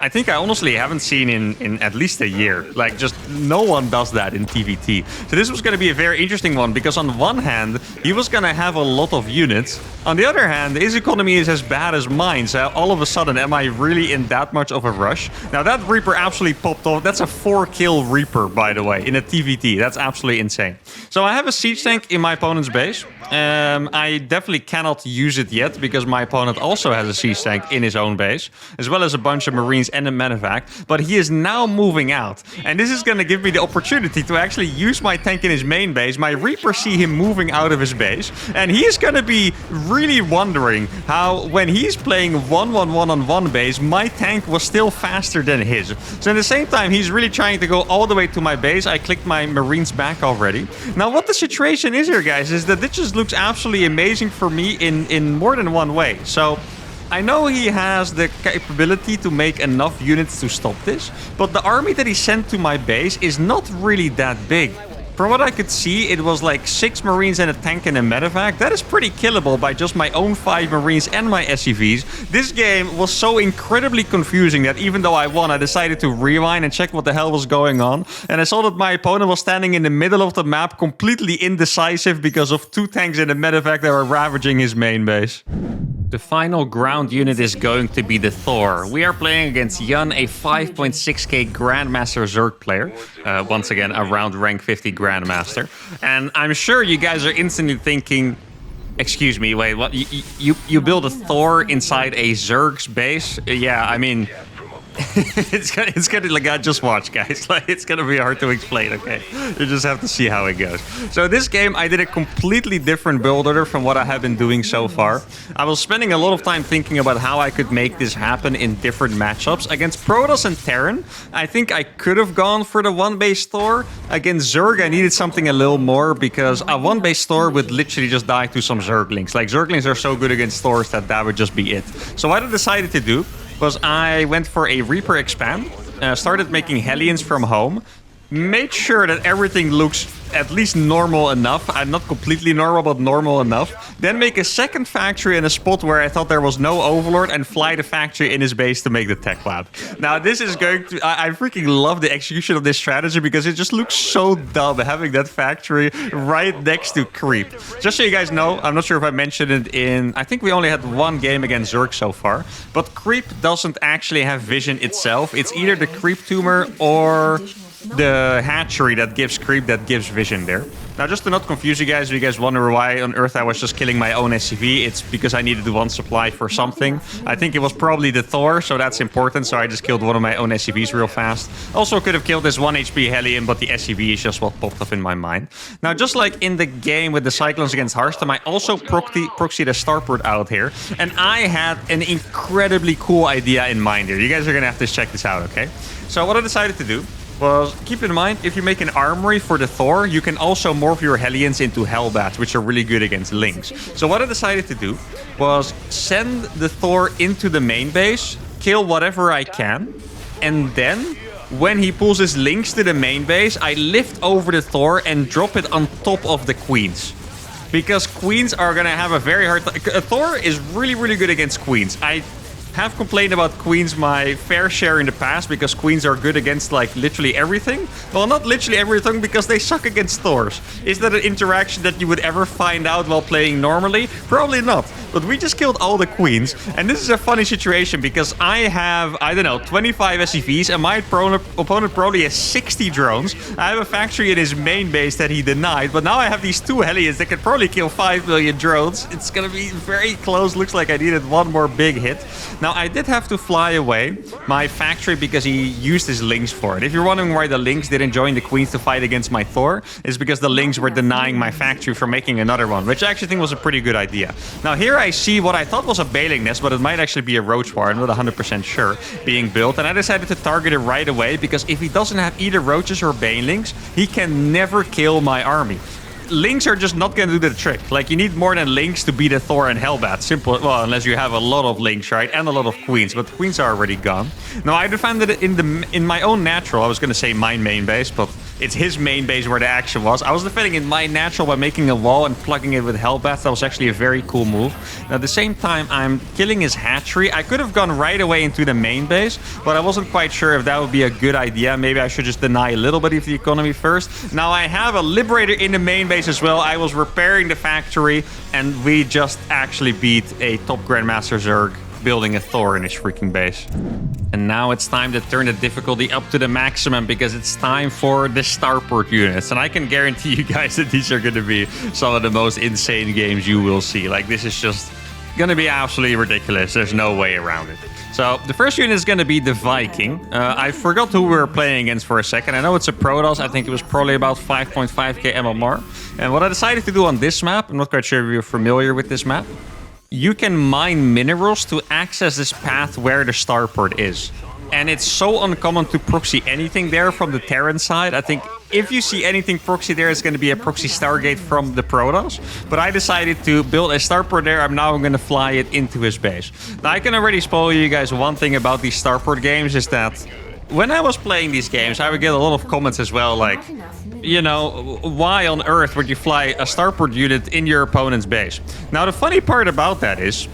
I think I honestly haven't seen in at least a year. Like, just no one does that in TVT. So this was going to be a very interesting one, because on one hand, he was going to have a lot of units. On the other hand, his economy is as bad as mine. So all of a sudden, am I really in that much of a rush? Now, that Reaper absolutely popped off. That's a 4-kill Reaper, by the way, in a TVT. That's absolutely insane. So I have a siege tank in my opponent's base. I definitely cannot use it yet because my opponent also has a siege tank in his own base, as well as a bunch of Marines and a Medivac. But he is now moving out, and this is going to give me the opportunity to actually use my tank in his main base. My Reapers see him moving out of his base, and he's going to be really wondering how, when he's playing 1-1-1 on one base, my tank was still faster than his. So at the same time, he's really trying to go all the way to my base. I clicked my Marines back already. Now, what the situation is here, guys, is that this just looks absolutely amazing for me in more than one way. So I know he has the capability to make enough units to stop this, but the army that he sent to my base is not really that big. From what I could see, it was like 6 Marines and a tank and a Medivac. That is pretty killable by just my own 5 Marines and my SCVs. This game was so incredibly confusing that even though I won, I decided to rewind and check what the hell was going on. And I saw that my opponent was standing in the middle of the map, completely indecisive because of 2 tanks and a Medivac that were ravaging his main base. The final ground unit is going to be the Thor. We are playing against Jan, a 5.6k Grandmaster Zerg player. Once again, around rank 50 Grandmaster. And I'm sure you guys are instantly thinking, excuse me, wait, what? You build a Thor inside a Zerg's base? Yeah, I mean, it's gonna like, just watch, guys. Like, it's gonna be hard to explain, okay? You just have to see how it goes. So this game, I did a completely different build order from what I have been doing so far. I was spending a lot of time thinking about how I could make this happen in different matchups. Against Protoss and Terran, I think I could have gone for the one-base Thor. Against Zerg, I needed something a little more because a one-base Thor would literally just die to some Zerglings. Like, Zerglings are so good against Thors that that would just be it. So what I decided to do was I went for a Reaper expand, started making Hellions from home, made sure that everything looks at least normal enough. Not completely normal, but normal enough. Then make a second factory in a spot where I thought there was no Overlord and fly the factory in his base to make the tech lab. Now, this is going to... I freaking love the execution of this strategy because it just looks so dumb having that factory right next to Creep. Just so you guys know, I'm not sure if I mentioned it in... I think we only had one game against Zerg so far, but Creep doesn't actually have vision itself. It's either the Creep tumor or the hatchery that gives Creep that gives vision there. Now, just to not confuse you guys, if you guys wonder why on Earth I was just killing my own SCV, it's because I needed one supply for something. I think it was probably the Thor, so that's important, so I just killed one of my own SCVs real fast. Also could have killed this 1 HP Hellion, but the SCV is just what popped up in my mind. Now, just like in the game with the Cyclones against Hearthstone, I also proxied a starport out here, and I had an incredibly cool idea in mind here. You guys are gonna have to check this out, okay? So what I decided to do was, keep in mind, if you make an armory for the Thor, you can also morph your Hellions into Hellbats, which are really good against Lynx. So what I decided to do was send the Thor into the main base, kill whatever I can, and then, when he pulls his Lynx to the main base, I lift over the Thor and drop it on top of the Queens. Because Queens are gonna have a very hard time. Thor is really, really good against Queens. I have complained about Queens my fair share in the past because Queens are good against, like, literally everything. Well, not literally everything, because they suck against Thors. Is that an interaction that you would ever find out while playing normally? Probably not. But we just killed all the Queens, and this is a funny situation because I have, I don't know, 25 SCVs, and my opponent probably has 60 drones. I have a factory in his main base that he denied, but now I have these 2 Hellions that can probably kill 5 million drones. It's gonna be very close. Looks like I needed one more big hit. Now, I did have to fly away my factory because he used his Lynx for it. If you're wondering why the Lynx didn't join the Queens to fight against my Thor, it's because the Lynx were denying my factory from making another one, which I actually think was a pretty good idea. Now, here I see what I thought was a Baling nest, but it might actually be a Roach War, I'm not 100% sure, being built. And I decided to target it right away because if he doesn't have either Roaches or Banelings, he can never kill my army. Lynx are just not gonna do the trick. Like, you need more than Lynx to beat a Thor and Hellbat. Simple, well, unless you have a lot of Lynx, right? And a lot of Queens, but the Queens are already gone. Now, I defended it in my own natural. I was gonna say my main base, but it's his main base where the action was. I was defending in my natural by making a wall and plugging it with Hellbats. That was actually a very cool move. Now, at the same time, I'm killing his hatchery. I could have gone right away into the main base, but I wasn't quite sure if that would be a good idea. Maybe I should just deny a little bit of the economy first. Now, I have a Liberator in the main base as well. I was repairing the factory, and we just actually beat a top Grandmaster Zerg stuck building a Thor in his freaking base. And now it's time to turn the difficulty up to the maximum because it's time for the starport units. And I can guarantee you guys that these are going to be some of the most insane games you will see. Like, this is just going to be absolutely ridiculous. There's no way around it. So the first unit is going to be the Viking. I forgot who we were playing against for a second. I know it's a Protoss. I think it was probably about 5.5k MMR. And what I decided to do on this map, I'm not quite sure if you're familiar with this map. You can mine minerals to access this path where the starport is. And it's so uncommon to proxy anything there from the Terran side. I think if you see anything proxy there, it's going to be a proxy Stargate from the Protoss. But I decided to build a starport there. I'm now going to fly it into his base. Now, I can already spoil you guys one thing about these starport games is that when I was playing these games, I would get a lot of comments as well, like, you know, why on earth would you fly a starport unit in your opponent's base? Now, the funny part about that is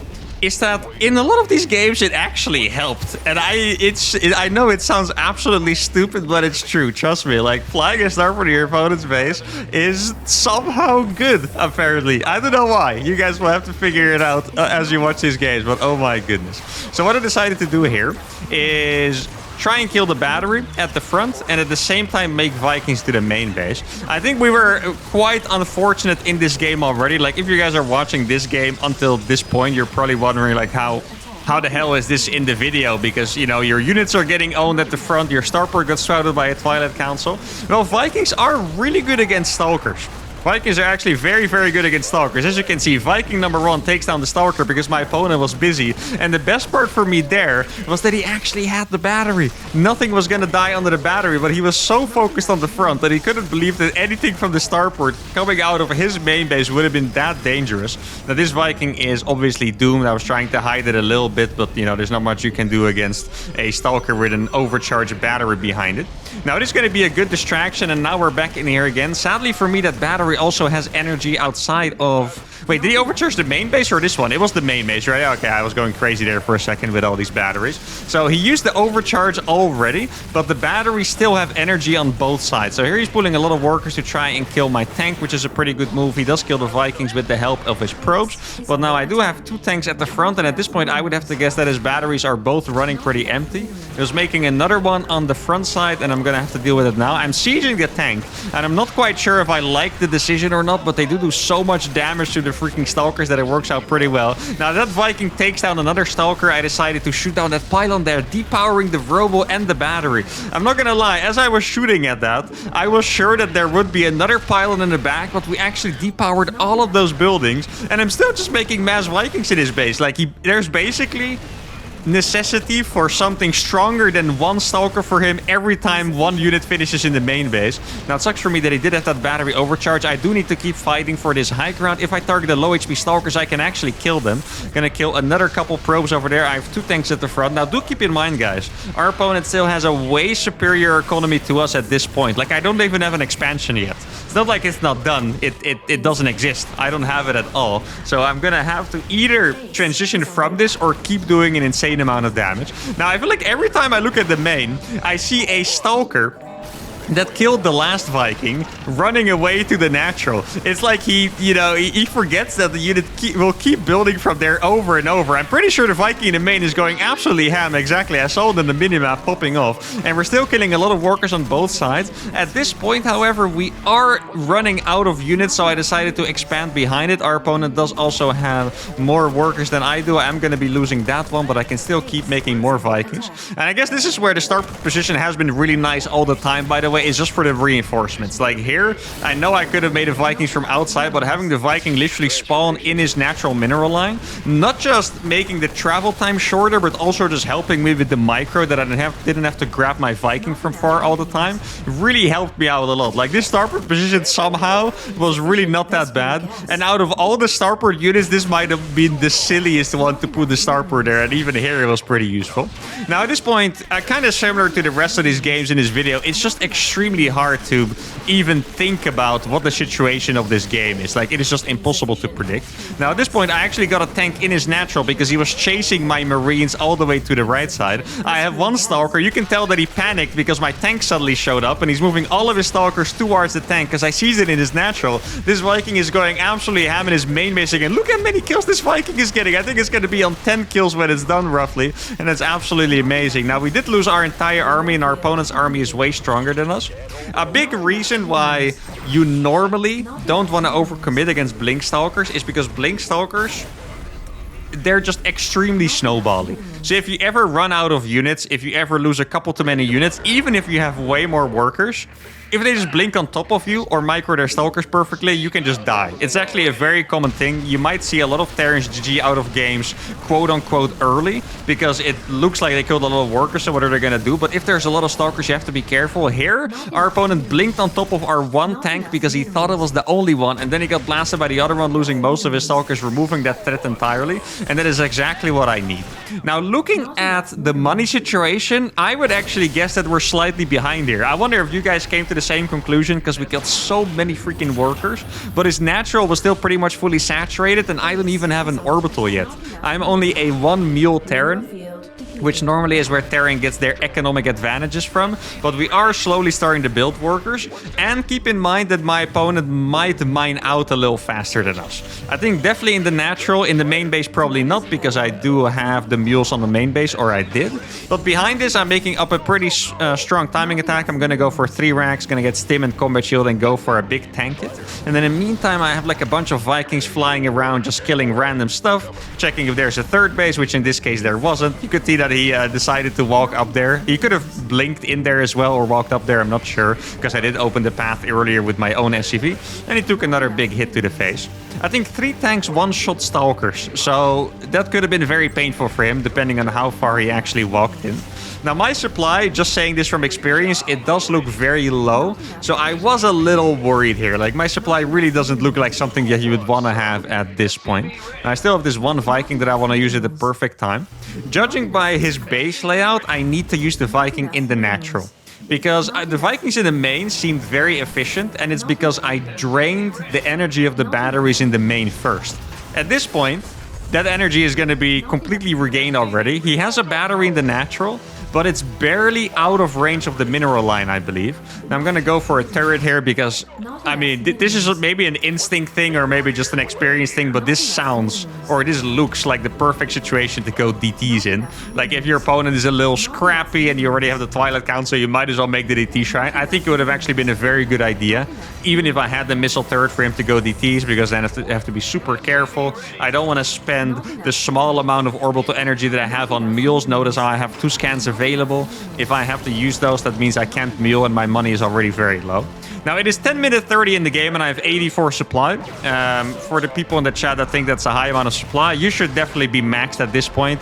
that in a lot of these games, it actually helped. And I know it sounds absolutely stupid, but it's true. Trust me, like, flying a starport to your opponent's base is somehow good, apparently. I don't know why. You guys will have to figure it out as you watch these games, but oh my goodness. So what I decided to do here is try and kill the battery at the front and at the same time make Vikings to the main base. I think we were quite unfortunate in this game already. Like, if you guys are watching this game until this point, you're probably wondering, like, how the hell is this in the video? Because, you know, your units are getting owned at the front, your starport got shrouded by a Twilight Council. Well, Vikings are really good against Stalkers. Vikings are actually very, very good against Stalkers. As you can see, Viking number 1 takes down the Stalker because my opponent was busy. And the best part for me there was that he actually had the battery. Nothing was going to die under the battery, but he was so focused on the front that he couldn't believe that anything from the starport coming out of his main base would have been that dangerous. Now, this Viking is obviously doomed. I was trying to hide it a little bit, but, you know, there's not much you can do against a Stalker with an overcharged battery behind it. Now, this is going to be a good distraction, and now we're back in here again. Sadly for me, that battery also has energy outside of... Wait, did he overcharge the main base or this one? It was the main base, right? Okay, I was going crazy there for a second with all these batteries. So he used the overcharge already, but the batteries still have energy on both sides. So here he's pulling a lot of workers to try and kill my tank, which is a pretty good move. He does kill the Vikings with the help of his probes. But now I do have 2 tanks at the front, and at this point I would have to guess that his batteries are both running pretty empty. He was making another one on the front side, and I'm going to have to deal with it now. I'm sieging the tank, and I'm not quite sure if I like the decision or not, but they do so much damage to the freaking Stalkers that it works out pretty well. Now that Viking takes down another Stalker, I decided to shoot down that pylon there, depowering the Robo and the battery. I'm not gonna lie, as I was shooting at that, I was sure that there would be another pylon in the back, but we actually depowered all of those buildings, and I'm still just making mass Vikings in his base. Like, there's basically necessity for something stronger than 1 Stalker for him every time 1 unit finishes in the main base. Now, it sucks for me that he did have that battery overcharge. I do need to keep fighting for this high ground. If I target the low HP Stalkers, I can actually kill them. Gonna kill another couple probes over there. I have 2 tanks at the front. Now, do keep in mind, guys, our opponent still has a way superior economy to us at this point. Like, I don't even have an expansion yet. It's not like it's not done. It doesn't exist. I don't have it at all. So I'm gonna have to either transition from this or keep doing an insane amount of damage. Now, I feel like every time I look at the main, I see a Stalker that killed the last Viking running away to the natural. It's like he forgets that the unit will keep building from there over and over. I'm pretty sure the Viking in the main is going absolutely ham. Exactly, I saw it in the minimap popping off. And we're still killing a lot of workers on both sides. At this point, however, we are running out of units, so I decided to expand behind it. Our opponent does also have more workers than I do. I'm going to be losing that one, but I can still keep making more Vikings. And I guess this is where the start position has been really nice all the time, by the way. Is just for the reinforcements. Like here, I know I could have made a Vikings from outside, but having the Viking literally spawn in his natural mineral line, not just making the travel time shorter, but also just helping me with the micro that I didn't have to grab my Viking from far all the time, really helped me out a lot. Like, this starport position somehow was really not that bad, and out of all the starport units, this might have been the silliest one to put the starport there, and even here it was pretty useful. Now at this point, kind of similar to the rest of these games in this video, it's just extremely hard to even think about what the situation of this game is. Like, it is just impossible to predict. Now at this point, I actually got a tank in his natural because he was chasing my Marines all the way to the right side. I have one Stalker. You can tell that he panicked because my tank suddenly showed up and he's moving all of his Stalkers towards the tank because I sees it in his natural. This Viking is going absolutely ham in his main base again. Look how many kills this Viking is getting. I think it's going to be on 10 kills when it's done roughly, and that's absolutely amazing. Now we did lose our entire army and our opponent's army is way stronger than us. A big reason why you normally don't want to overcommit against Blink Stalkers is because Blink Stalkers, they're just extremely snowbally. So if you ever run out of units, if you ever lose a couple too many units, even if you have way more workers, if they just blink on top of you or micro their Stalkers perfectly, you can just die. It's actually a very common thing. You might see a lot of Terrans GG out of games, quote-unquote, early, because it looks like they killed a lot of workers, so what are they going to do? But if there's a lot of Stalkers, you have to be careful. Here, our opponent blinked on top of our one tank because he thought it was the only one, and then he got blasted by the other one, losing most of his Stalkers, removing that threat entirely, and that is exactly what I need. Now, looking at the money situation, I would actually guess that we're slightly behind here. I wonder if you guys came to the same conclusion, because we killed so many freaking workers, but his natural was still pretty much fully saturated, and I don't even have an orbital yet. I'm only a 1 mule Terran, which normally is where Terran gets their economic advantages from, but we are slowly starting to build workers, and keep in mind that my opponent might mine out a little faster than us. I think definitely in the natural, in the main base probably not, because I do have the mules on the main base, or I did, but behind this I'm making up a pretty strong timing attack. I'm gonna go for 3 racks, gonna get stim and combat shield and go for a big tank hit, and then in the meantime I have like a bunch of Vikings flying around just killing random stuff, checking if there's a third base, which in this case there wasn't. You could see that he decided to walk up there. He could have blinked in there as well or walked up there, I'm not sure, because I did open the path earlier with my own SCV, and he took another big hit to the face. I think 3 tanks one-shot Stalkers, so that could have been very painful for him, depending on how far he actually walked in. Now my supply, just saying this from experience, it does look very low, so I was a little worried here. Like, my supply really doesn't look like something that you would want to have at this point. And I still have this one Viking that I want to use at the perfect time. Judging by his base layout, I need to use the Viking in the natural, because the Vikings in the main seemed very efficient, and it's because I drained the energy of the batteries in the main first. At this point, that energy is going to be completely regained already. He has a battery in the natural, but it's barely out of range of the mineral line, I believe. Now I'm gonna go for a turret here because, I mean, this is maybe an instinct thing or maybe just an experience thing, but this sounds, or this looks like the perfect situation to go DTs in. Like, if your opponent is a little scrappy and you already have the Twilight Council, you might as well make the DT shrine. I think it would have actually been a very good idea, even if I had the missile turret for him to go DTs, because then I have to be super careful. I don't want to spend the small amount of orbital energy that I have on mules. Notice how I have 2 scans available. If I have to use those, that means I can't mule and my money is already very low. Now it is 10 minutes 30 in the game and I have 84 supply. For the people in the chat that think that's a high amount of supply, you should definitely be maxed at this point.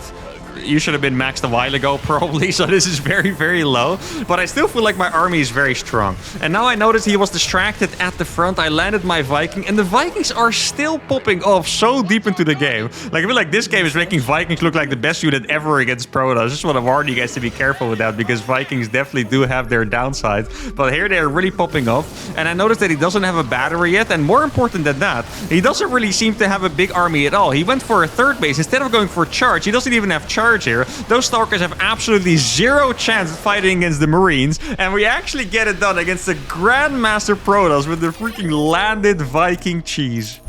You should have been maxed a while ago, probably, so this is very, very low. But I still feel like my army is very strong. And now I noticed he was distracted at the front. I landed my Viking, and the Vikings are still popping off so deep into the game. Like, I feel like this game is making Vikings look like the best unit ever against Protoss. I just want to warn you guys to be careful with that, because Vikings definitely do have their downsides. But here they're really popping off. And I noticed that he doesn't have a battery yet, and more important than that, he doesn't really seem to have a big army at all. He went for a third base. Instead of going for charge, he doesn't even have charge here. Those Stalkers have absolutely zero chance of fighting against the Marines, and we actually get it done against the Grandmaster Protoss with the freaking landed Viking cheese.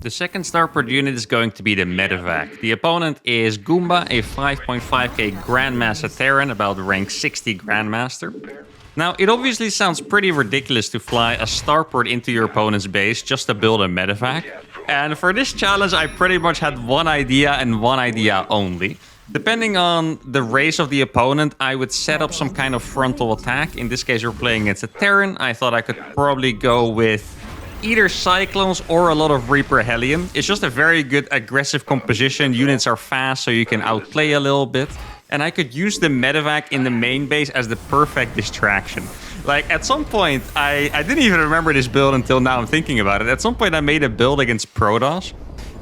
The second starport unit is going to be the Medivac. The opponent is Goomba, a 5.5k Grandmaster Terran, about rank 60 Grandmaster. Now, it obviously sounds pretty ridiculous to fly a starport into your opponent's base just to build a Medivac. And for this challenge, I pretty much had one idea and one idea only. Depending on the race of the opponent, I would set up some kind of frontal attack. In this case, we're playing against a Terran. I thought I could probably go with either Cyclones or a lot of Reaper Hellion. It's just a very good aggressive composition. Units are fast, so you can outplay a little bit. And I could use the Medivac in the main base as the perfect distraction. Like, at some point, I didn't even remember this build until now I'm thinking about it. At some point, I made a build against Protoss.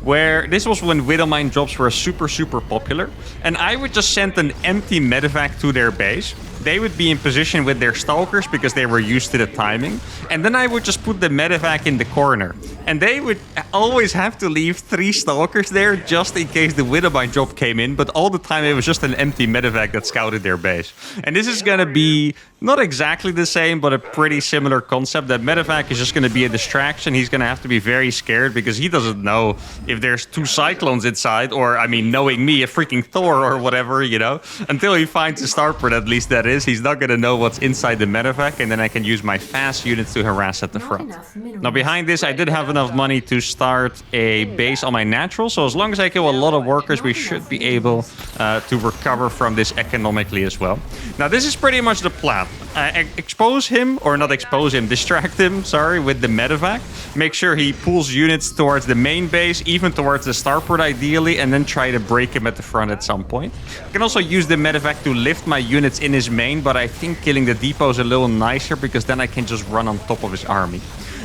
where this was when Widowmine drops were super popular, and I would just send an empty Medivac to their base. They would be in position with their Stalkers because they were used to the timing, and then I would just put the Medivac in the corner. And they would always have to leave 3 Stalkers there just in case the Widowmine drop came in, but all the time it was just an empty Medivac that scouted their base. And this is gonna be not exactly the same, but a pretty similar concept. That Medivac is just gonna be a distraction. He's gonna have to be very scared because he doesn't know if there's 2 Cyclones inside, or, I mean, knowing me, a freaking Thor or whatever, you know? Until he finds a starport, at least that is. He's not gonna know what's inside the Medivac, and then I can use my fast units to harass at the front. Now, behind this, I did have enough money to start a base on my natural, so as long as I kill a lot of workers, we should be able to recover from this economically as well. Now, this is pretty much the plan. Expose him, or not expose him, distract him, sorry, with the Medivac. Make sure he pulls units towards the main base, even towards the starport ideally, and then try to break him at the front at some point. I can also use the Medivac to lift my units in his main, but I think killing the depot is a little nicer because then I can just run on top of his army.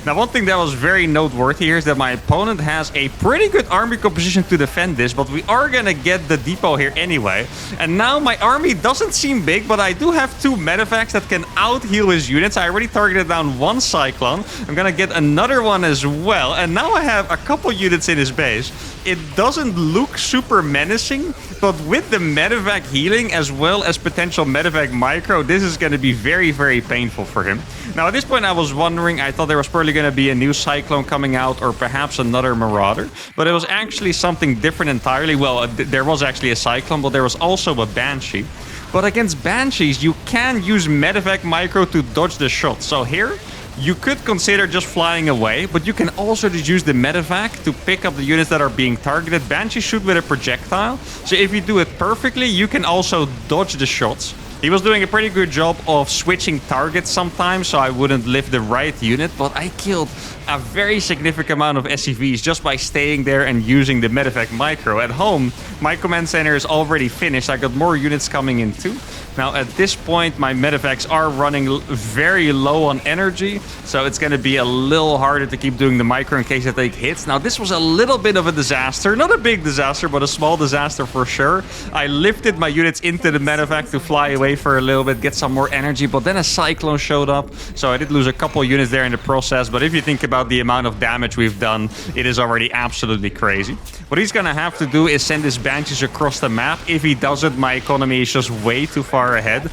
Now, one thing that was very noteworthy here is that my opponent has a pretty good army composition to defend this, but we are gonna get the depot here anyway. And now my army doesn't seem big, but I do have 2 Medivacs that can out-heal his units. I already targeted down 1 Cyclone. I'm gonna get another one as well. And now I have a couple units in his base. It doesn't look super menacing, but with the Medivac healing as well as potential Medivac micro, this is gonna be very painful for him. Now, at this point, I was wondering, I thought there was probably going to be a new Cyclone coming out or perhaps another Marauder, but it was actually something different entirely. Well, there was actually a Cyclone, but there was also a Banshee. But against Banshees, you can use Medivac micro to dodge the shot. So here, you could consider just flying away, but you can also just use the Medivac to pick up the units that are being targeted. Banshees shoot with a projectile, so if you do it perfectly, you can also dodge the shots. He was doing a pretty good job of switching targets sometimes, so I wouldn't lift the right unit, but I killed a very significant amount of SCVs just by staying there and using the Medivac micro. At home, my command center is already finished. I got more units coming in too. Now, at this point, my Medivacs are running very low on energy, so it's going to be a little harder to keep doing the micro in case I take hits. Now, this was a little bit of a disaster. Not a big disaster, but a small disaster for sure. I lifted my units into the Medivac to fly away for a little bit, get some more energy, but then a Cyclone showed up, so I did lose a couple units there in the process. But if you think about the amount of damage we've done, it is already absolutely crazy. What he's going to have to do is send his Banshees across the map. If he doesn't, my economy is just way too far ahead.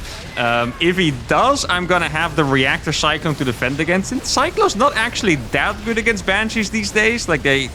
If he does, I'm gonna have the Reactor Cyclone to defend against it. Cyclone's not actually that good against Banshees these days. Like, they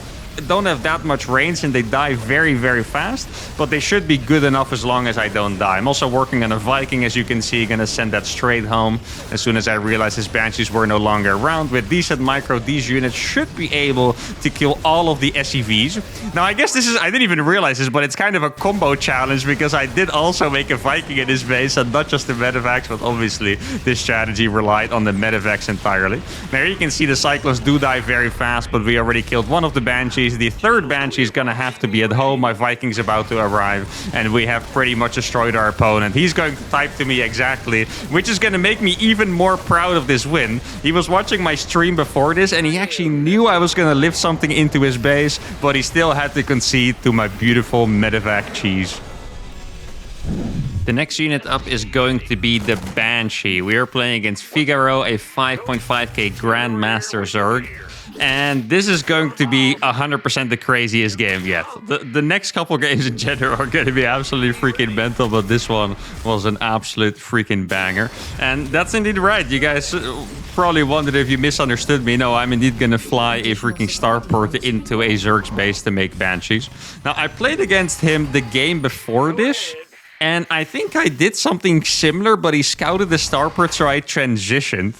don't have that much range and they die very fast, but they should be good enough as long as I don't die. I'm also working on a Viking, as you can see, gonna send that straight home as soon as I realize his Banshees were no longer around. With decent micro, these units should be able to kill all of the SCVs. Now, I guess this is, I didn't even realize this, but it's kind of a combo challenge because I did also make a Viking in his base and not just the Medivacs, but obviously this strategy relied on the Medivacs entirely. Now, here you can see the Cyclones do die very fast, but we already killed one of the Banshees. The 3rd Banshee is gonna have to be at home. My Viking's about to arrive, and we have pretty much destroyed our opponent. He's going to type to me exactly, which is gonna make me even more proud of this win. He was watching my stream before this, and he actually knew I was gonna lift something into his base, but he still had to concede to my beautiful Medivac cheese. The next unit up is going to be the Banshee. We are playing against Figaro, a 5.5k Grandmaster Zerg. And this is going to be 100% the craziest game yet. The next couple games in general are going to be absolutely freaking mental, but this one was an absolute freaking banger. And that's indeed right. You guys probably wondered if you misunderstood me. No, I'm indeed going to fly a freaking starport into a Zerg's base to make Banshees. Now, I played against him the game before this, and I think I did something similar, but he scouted the starport, so I transitioned.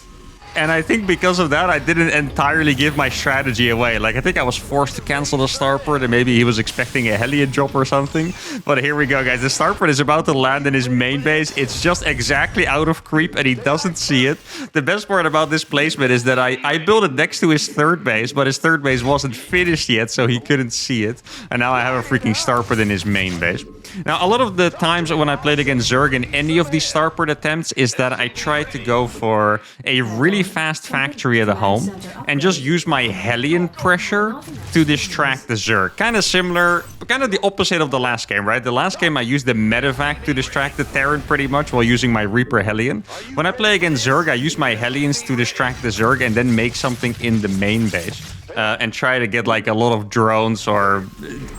And I think because of that, I didn't entirely give my strategy away. Like, I think I was forced to cancel the starport, and maybe he was expecting a Hellion drop or something. But here we go, guys. The starport is about to land in his main base. It's just exactly out of creep, and he doesn't see it. The best part about this placement is that I built it next to his 3rd base, but his 3rd base wasn't finished yet, so he couldn't see it. And now I have a freaking starport in his main base. Now, a lot of the times when I played against Zerg in any of these starport attempts is that I try to go for a really fast factory at a home and just use my Hellion pressure to distract the Zerg. Kind of similar, kind of the opposite of the last game, right? The last game I used the Medivac to distract the Terran pretty much while using my Reaper Hellion. When I play against Zerg, I use my Hellions to distract the Zerg and then make something in the main base. And try to get like a lot of drones or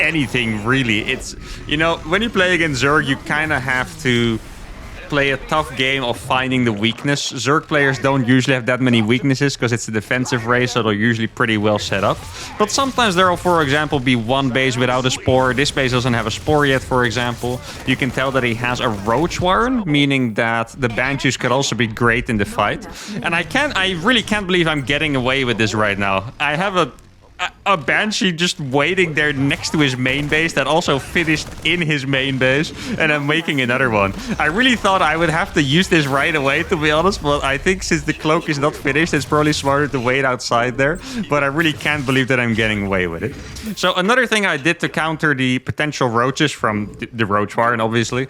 anything really. It's, you know, when you play against Zerg, you kind of have to play a tough game of finding the weakness. Zerg players don't usually have that many weaknesses because it's a defensive race, so they're usually pretty well set up. But sometimes there will, for example, be one base without a spore. This base doesn't have a spore yet, for example. You can tell that he has a roach warren, meaning that the Banshees could also be great in the fight. And I really can't believe I'm getting away with this right now. I have a Banshee just waiting there next to his main base that also finished in his main base, and I'm making another one. I really thought I would have to use this right away, to be honest, but I think since the cloak is not finished, it's probably smarter to wait outside there, but I really can't believe that I'm getting away with it. So another thing I did to counter the potential roaches from the roach warren, obviously,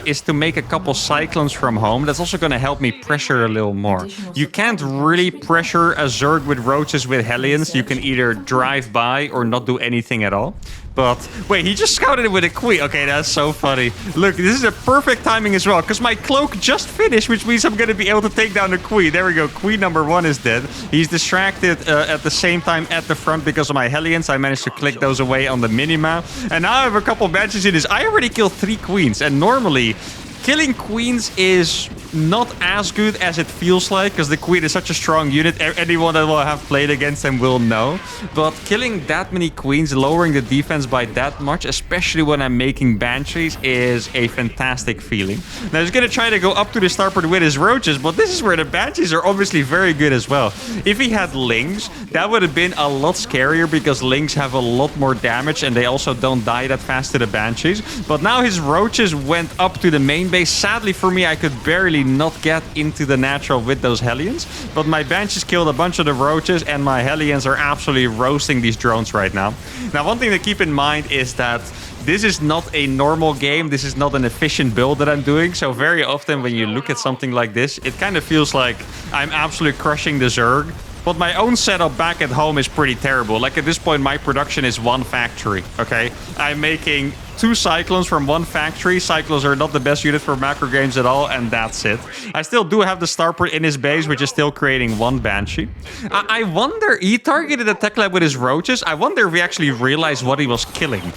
is to make a couple Cyclones from home. That's also going to help me pressure a little more. You can't really pressure a Zerg with roaches with Hellions. You can either drive by or not do anything at all. But wait, he just scouted it with a queen. Okay, that's so funny. Look, this is a perfect timing as well, because my cloak just finished, which means I'm going to be able to take down the queen. There we go. Queen number 1 is dead. He's distracted at the same time at the front because of my Hellions. I managed to click those away on the minimap. And now I have a couple Banshees in this. I already killed 3 queens, and normally killing queens is not as good as it feels like, because the queen is such a strong unit. Anyone that will have played against them will know. But killing that many queens, lowering the defense by that much, especially when I'm making Banshees, is a fantastic feeling. Now he's going to try to go up to the starport with his roaches, but this is where the Banshees are obviously very good as well. If he had Lings, that would have been a lot scarier, because Lings have a lot more damage and they also don't die that fast to the Banshees. But now his roaches went up to the main base. Sadly for me, I could barely not get into the natural with those Hellions, but my Banshees killed a bunch of the roaches and my Hellions are absolutely roasting these drones right now. Now, one thing to keep in mind is that this is not a normal game. This is not an efficient build that I'm doing. So very often when you look at something like this, it kind of feels like I'm absolutely crushing the Zerg. But my own setup back at home is pretty terrible. Like at this point, my production is 1 factory, okay? I'm making 2 Cyclones from 1 factory. Cyclones are not the best unit for macro games at all, and that's it. I still do have the starport in his base, which is still creating 1 Banshee. I wonder, he targeted a tech lab with his roaches. I wonder if he actually realized what he was killing.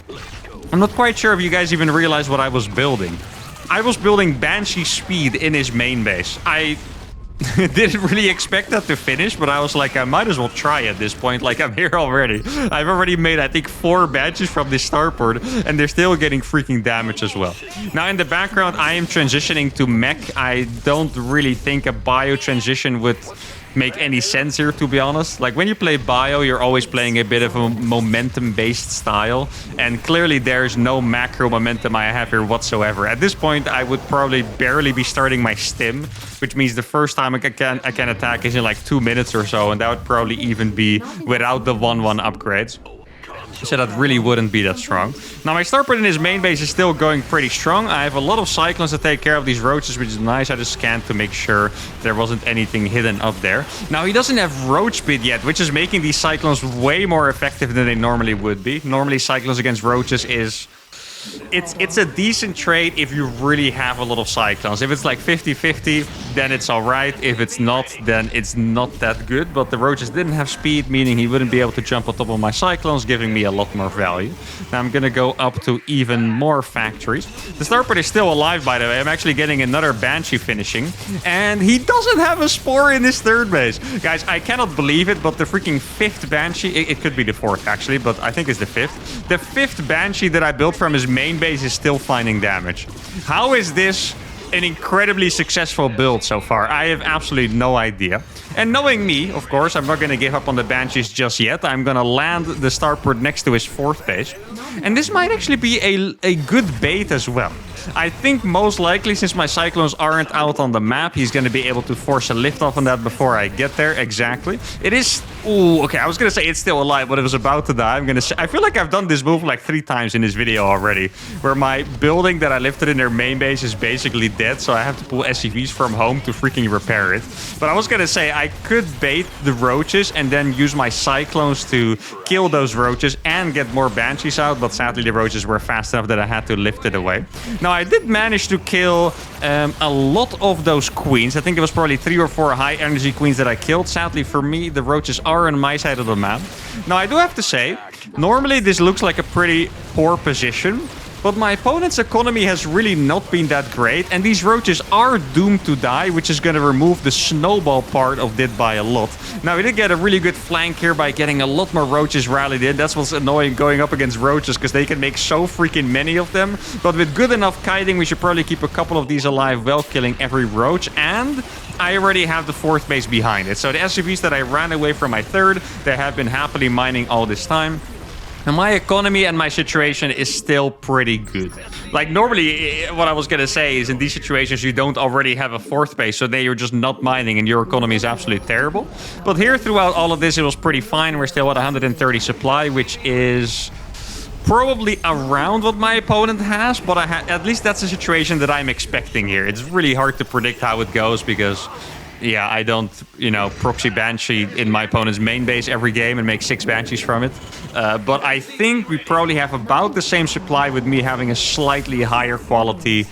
I'm not quite sure if you guys even realized what I was building. I was building Banshee speed in his main base. I didn't really expect that to finish, but I was like, I might as well try at this point. Like, I'm here already. I've already made, I think, 4 Banshees from this starport, and they're still getting freaking damage as well. Now, in the background, I am transitioning to mech. I don't really think a bio transition would make any sense here, to be honest. Like, when you play bio, you're always playing a bit of a momentum-based style, and clearly there's no macro momentum I have here whatsoever. At this point, I would probably barely be starting my stim, which means the first time I can attack is in like 2 minutes or so, and that would probably even be without the 1/1 upgrades. So that really wouldn't be that strong. Now, my starport in his main base is still going pretty strong. I have a lot of Cyclones to take care of these roaches, which is nice. I just scanned to make sure there wasn't anything hidden up there. Now, he doesn't have roach speed yet, which is making these Cyclones way more effective than they normally would be. Normally, Cyclones against roaches is... It's a decent trade if you really have a lot of Cyclones. If it's like 50-50, then it's all right. If it's not, then it's not that good. But the roaches didn't have speed, meaning he wouldn't be able to jump on top of my Cyclones, giving me a lot more value. Now I'm going to go up to even more factories. The starport is still alive, by the way. I'm actually getting another Banshee finishing. And he doesn't have a spore in his 3rd base. Guys, I cannot believe it, but the freaking 5th Banshee... It could be the 4th, actually, but I think it's the 5th. The 5th Banshee that I built from his main base is still finding damage. How is this an incredibly successful build so far? I have absolutely no idea. And knowing me, of course, I'm not going to give up on the Banshees just yet. I'm going to land the starport next to his 4th base. And this might actually be a good bait as well. I think most likely, since my Cyclones aren't out on the map, he's going to be able to force a lift off on that before I get there. Exactly. It is Ooh, okay, I was gonna say it's still alive, but it was about to die. I feel like I've done this move like 3 times in this video already, where my building that I lifted in their main base is basically dead, so I have to pull SCVs from home to freaking repair it. But I was gonna say I could bait the roaches and then use my Cyclones to kill those roaches and get more Banshees out, but sadly the roaches were fast enough that I had to lift it away. Now, I did manage to kill a lot of those queens. I think it was probably 3 or 4 high energy queens that I killed. Sadly for me, the roaches are on my side of the map. Now, I do have to say, normally this looks like a pretty poor position, but my opponent's economy has really not been that great, and these roaches are doomed to die, which is going to remove the snowball part of it by a lot. Now, we did get a really good flank here by getting a lot more roaches rallied in. That's what's annoying going up against roaches, because they can make so freaking many of them. But with good enough kiting, we should probably keep a couple of these alive while killing every roach, and I already have the 4th base behind it. So the SCVs that I ran away from my 3rd, they have been happily mining all this time. And my economy and my situation is still pretty good. Like, normally, what I was going to say is in these situations, you don't already have a 4th base, so then you're just not mining and your economy is absolutely terrible. But here, throughout all of this, it was pretty fine. We're still at 130 supply, which is probably around what my opponent has, but at least that's the situation that I'm expecting here. It's really hard to predict how it goes because, yeah, I don't, proxy Banshee in my opponent's main base every game and make 6 Banshees from it. But I think we probably have about the same supply with me having a slightly higher quality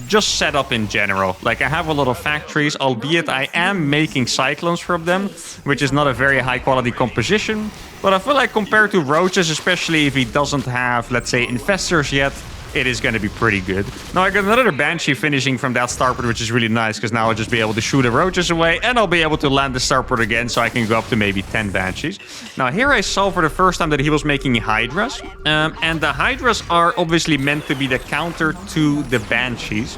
just set up in general. Like, I have a lot of factories, albeit I am making Cyclones from them, which is not a very high quality composition. But I feel like compared to roaches, especially if he doesn't have, let's say, infestors yet, it is going to be pretty good. Now, I got another Banshee finishing from that starport, which is really nice, because now I'll just be able to shoot the roaches away, and I'll be able to land the starport again, so I can go up to maybe 10 Banshees. Now, here I saw for the first time that he was making Hydras, and the Hydras are obviously meant to be the counter to the Banshees,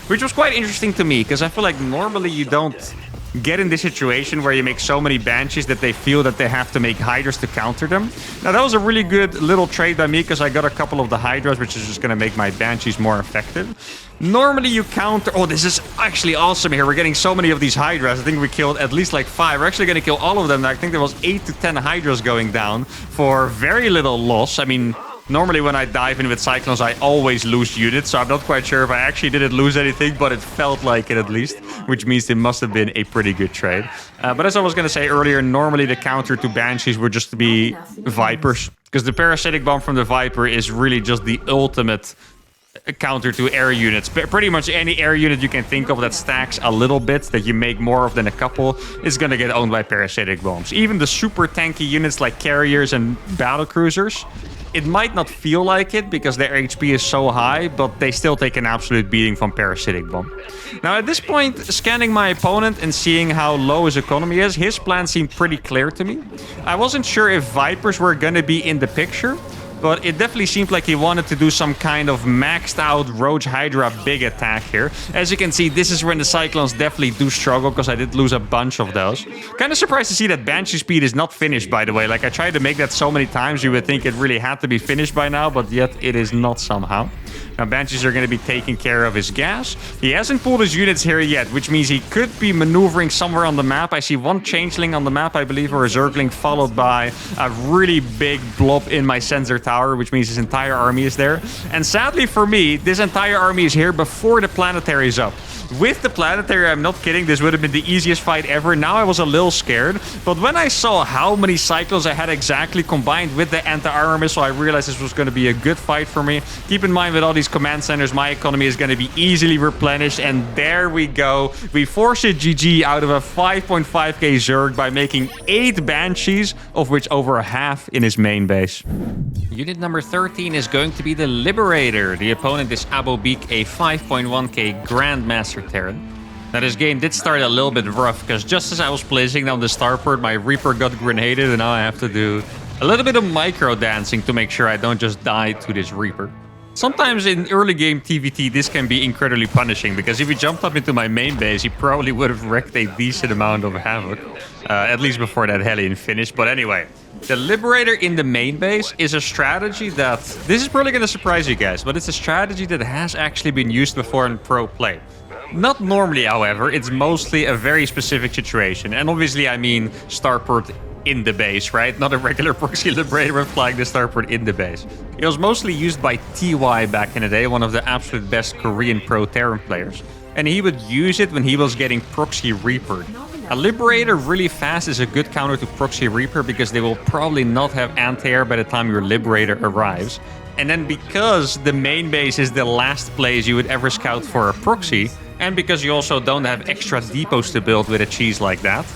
which was quite interesting to me, because I feel like normally you don't get in this situation where you make so many Banshees that they feel that they have to make Hydras to counter them. Now, that was a really good little trade by me because I got a couple of the Hydras, which is just going to make my Banshees more effective. Normally, you counter... Oh, this is actually awesome here. We're getting so many of these Hydras. I think we killed at least like 5. We're actually going to kill all of them. I think there was 8 to 10 Hydras going down for very little loss. I mean, normally when I dive in with Cyclones, I always lose units, so I'm not quite sure if I actually didn't lose anything, but it felt like it at least, which means it must have been a pretty good trade. But as I was going to say earlier, normally the counter to Banshees would just be Vipers, because the Parasitic Bomb from the Viper is really just the ultimate counter to air units. Pretty much any air unit you can think of that stacks a little bit, that you make more of than a couple, is going to get owned by Parasitic Bombs. Even the super tanky units like Carriers and Battlecruisers, it might not feel like it because their HP is so high, but they still take an absolute beating from Parasitic Bomb. Now, at this point, scanning my opponent and seeing how low his economy is, his plan seemed pretty clear to me. I wasn't sure if Vipers were going to be in the picture, but it definitely seemed like he wanted to do some kind of maxed out Roach Hydra big attack here. As you can see, this is when the Cyclones definitely do struggle, because I did lose a bunch of those. Kind of surprised to see that Banshee speed is not finished, by the way. Like, I tried to make that so many times, you would think it really had to be finished by now, but yet it is not somehow. Now, Banshees are going to be taking care of his gas. He hasn't pulled his units here yet, which means he could be maneuvering somewhere on the map. I see one Changeling on the map, I believe, or a Zergling, followed by a really big blob in my sensor tower, which means his entire army is there. And sadly for me, this entire army is here before the planetary is up. With the planetary, I'm not kidding, this would have been the easiest fight ever. Now I was a little scared, but when I saw how many Cyclones I had exactly combined with the anti-armor missile, I realized this was going to be a good fight for me. Keep in mind, with all these command centers, my economy is going to be easily replenished, and there we go. We forced a GG out of a 5.5k Zerg by making 8 Banshees, of which over a half in his main base. Unit number 13 is going to be the Liberator. The opponent is Abobik, a 5.1k Grandmaster Terran. Now, this game did start a little bit rough, because just as I was placing down the starport, my Reaper got grenaded, and now I have to do a little bit of micro dancing to make sure I don't just die to this Reaper. Sometimes in early game TVT, this can be incredibly punishing, because if he jumped up into my main base, he probably would have wreaked a decent amount of havoc, at least before that Hellion finished. But anyway, the Liberator in the main base is a strategy that, this is probably going to surprise you guys, but it's a strategy that has actually been used before in pro play. Not normally, however, it's mostly a very specific situation. And obviously, I mean starport in the base, right? Not a regular proxy Liberator, but flying the starport in the base. It was mostly used by TY back in the day, one of the absolute best Korean Pro Terran players. And he would use it when he was getting proxy Reapered. A Liberator really fast is a good counter to proxy Reaper because they will probably not have anti-air by the time your Liberator arrives. And then because the main base is the last place you would ever scout for a proxy, and because you also don't have extra depots to build with a cheese like that,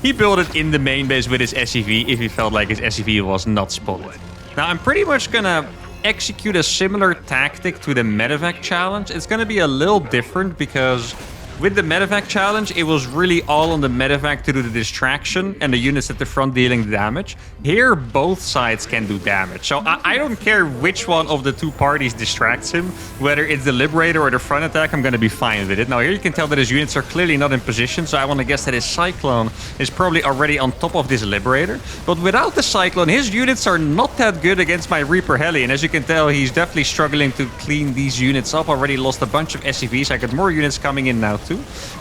he built it in the main base with his SCV if he felt like his SCV was not spotted. Now I'm pretty much gonna execute a similar tactic to the Medivac challenge. It's gonna be a little different because with the Medivac challenge, it was really all on the Medivac to do the distraction and the units at the front dealing the damage. Here, both sides can do damage. So I don't care which one of the two parties distracts him, whether it's the Liberator or the front attack, I'm going to be fine with it. Now here you can tell that his units are clearly not in position, so I want to guess that his Cyclone is probably already on top of this Liberator. But without the Cyclone, his units are not that good against my Reaper Hellion. As you can tell, he's definitely struggling to clean these units up. Already lost a bunch of SCVs. I got more units coming in now too.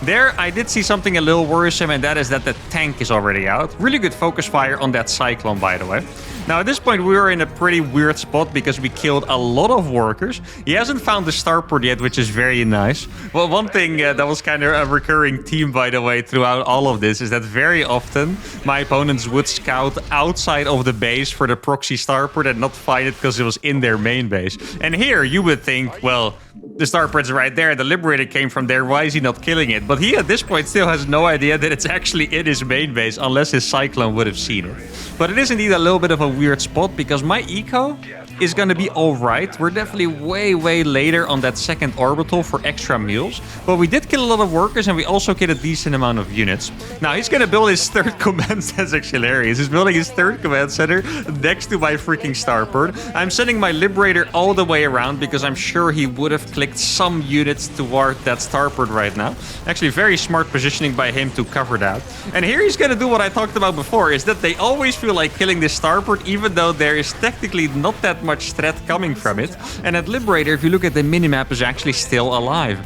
There, I did see something a little worrisome, and that is that the tank is already out. Really good focus fire on that Cyclone, by the way. Now, at this point, we were in a pretty weird spot because we killed a lot of workers. He hasn't found the starport yet, which is very nice. Well, one thing that was kind of a recurring theme, by the way, throughout all of this is that very often my opponents would scout outside of the base for the proxy starport and not find it because it was in their main base. And here, you would think, well, the starport's right there, the Liberator came from there, why is he not killing it? But he, at this point, still has no idea that it's actually in his main base, unless his Cyclone would have seen it. But it is indeed a little bit of a weird spot, because my eco is going to be alright. We're definitely way later on that second orbital for extra mules. But we did kill a lot of workers, and we also killed a decent amount of units. Now, he's going to build his third command center. That's actually hilarious. He's building his third command center next to my freaking starport. I'm sending my Liberator all the way around, because I'm sure he would have clicked some units toward that starport right now. Actually, very smart positioning by him to cover that. And here he's going to do what I talked about before, is that they always feel like killing this starport, even though there is technically not that much threat coming from it. And that Liberator, if you look at the minimap, is actually still alive.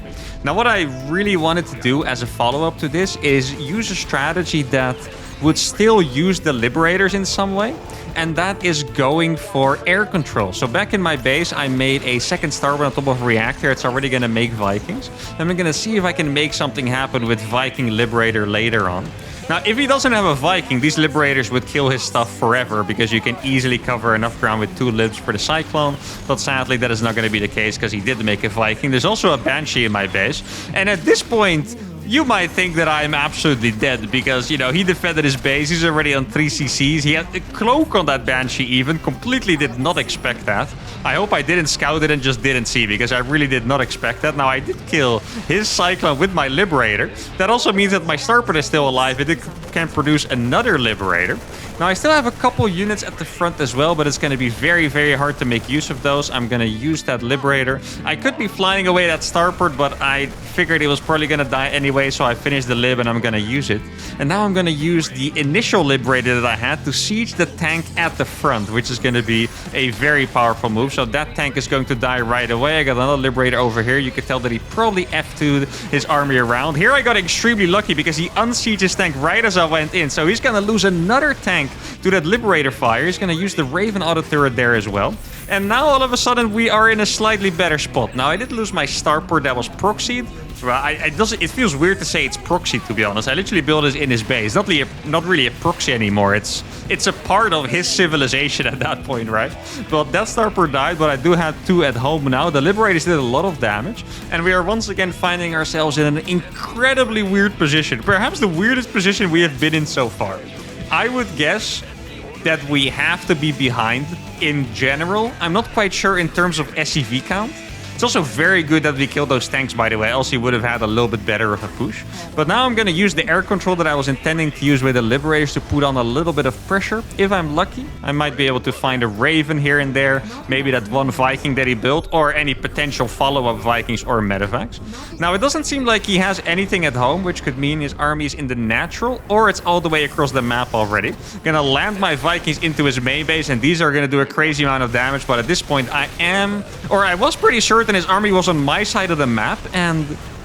Now, what I really wanted to do as a follow-up to this is use a strategy that would still use the Liberators in some way, and that is going for air control. So back in my base, I made a second starboard on top of a reactor. It's already going to make Vikings. And I'm going to see if I can make something happen with Viking Liberator later on. Now, if he doesn't have a Viking, these Liberators would kill his stuff forever, because you can easily cover enough ground with 2 libs for the Cyclone. But sadly, that is not going to be the case, because he did make a Viking. There's also a Banshee in my base. And at this point, you might think that I'm absolutely dead because, you know, he defended his base. He's already on 3 CCs. He had a cloak on that Banshee even. Completely did not expect that. I hope I didn't scout it and just didn't see, because I really did not expect that. Now, I did kill his Cyclone with my Liberator. That also means that my starport is still alive. It can produce another Liberator. Now, I still have a couple units at the front as well, but it's going to be very hard to make use of those. I'm going to use that Liberator. I could be flying away that starport, but I figured it was probably going to die anyway, so I finished the lib and I'm going to use it. And now I'm going to use the initial Liberator that I had to siege the tank at the front, which is going to be a very powerful move. So that tank is going to die right away. I got another Liberator over here. You can tell that he probably F2'd his army around. Here I got extremely lucky because he unsieged his tank right as I went in. So he's going to lose another tank to that Liberator fire. He's going to use the Raven auto turret there as well. And now all of a sudden we are in a slightly better spot. Now I did lose my starport that was proxied. Well, it feels weird to say it's proxied, to be honest. I literally built it in his base. Not really a proxy anymore. It's a part of his civilization at that point, right? But that starport died, but I do have 2 at home now. The Liberators did a lot of damage. And we are once again finding ourselves in an incredibly weird position. Perhaps the weirdest position we have been in so far. I would guess that we have to be behind in general. I'm not quite sure in terms of SCV count. It's also very good that we killed those tanks, by the way, else he would have had a little bit better of a push. But now I'm going to use the air control that I was intending to use with the Liberators to put on a little bit of pressure. If I'm lucky, I might be able to find a Raven here and there, maybe that one Viking that he built, or any potential follow-up Vikings or Medivacs. Now, it doesn't seem like he has anything at home, which could mean his army is in the natural, or it's all the way across the map already. Gonna land my Vikings into his main base, and these are gonna do a crazy amount of damage, but at this point I was pretty certain his army was on my side of the map, and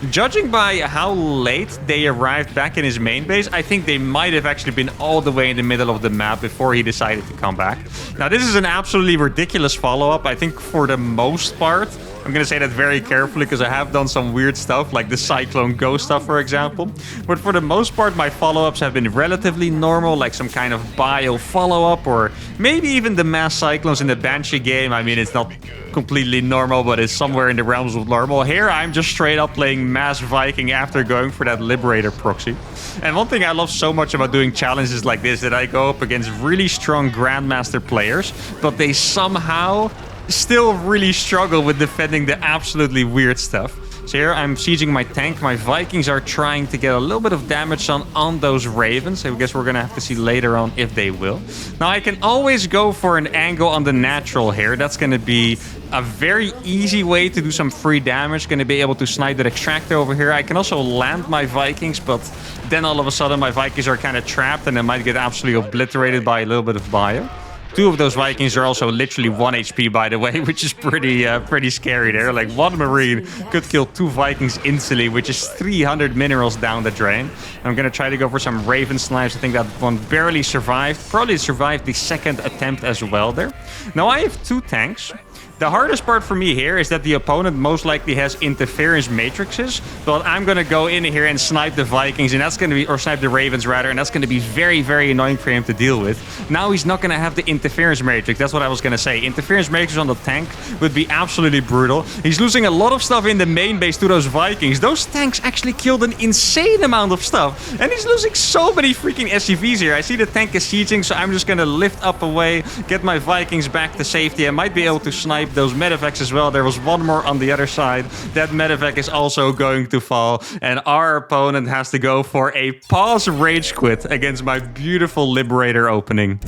Judging by how late they arrived back in his main base, I think they might have actually been all the way in the middle of the map before he decided to come back. Now, this is an absolutely ridiculous follow-up. I think for the most part, I'm going to say that very carefully because I have done some weird stuff like the Cyclone Ghost stuff, for example. But for the most part, my follow-ups have been relatively normal, like some kind of bio follow-up or maybe even the mass Cyclones in the Banshee game. I mean, it's not completely normal, but it's somewhere in the realms of normal. Here, I'm just straight up playing mass Viking after going for that Liberator proxy. And one thing I love so much about doing challenges like this, that I go up against really strong Grandmaster players, but they somehow still really struggle with defending the absolutely weird stuff. So here I'm sieging my tank. My Vikings are trying to get a little bit of damage on those Ravens. I guess we're going to have to see later on if they will. Now I can always go for an angle on the natural here. That's going to be a very easy way to do some free damage. Going to be able to snipe that extractor over here. I can also land my Vikings, but then all of a sudden my Vikings are kind of trapped and they might get absolutely obliterated by a little bit of bio. Two of those Vikings are also literally 1 HP, by the way, which is pretty scary there. Like, one Marine could kill 2 Vikings instantly, which is 300 minerals down the drain. I'm going to try to go for some Raven snipes. I think that one barely survived. Probably survived the second attempt as well there. Now, I have 2 tanks. The hardest part for me here is that the opponent most likely has interference matrices, but I'm going to go in here and snipe the Vikings, and that's going to be, or snipe the Ravens rather, and that's going to be very, very annoying for him to deal with. Now he's not going to have the interference matrix. That's what I was going to say. Interference matrix on the tank would be absolutely brutal. He's losing a lot of stuff in the main base to those Vikings. Those tanks actually killed an insane amount of stuff, and he's losing so many freaking SCVs here. I see the tank is sieging, so I'm just going to lift up away, get my Vikings back to safety. I might be able to snipe those Medivacs as well. There was one more on the other side. That Medivac is also going to fall, and our opponent has to go for a pause rage quit against my beautiful Liberator opening.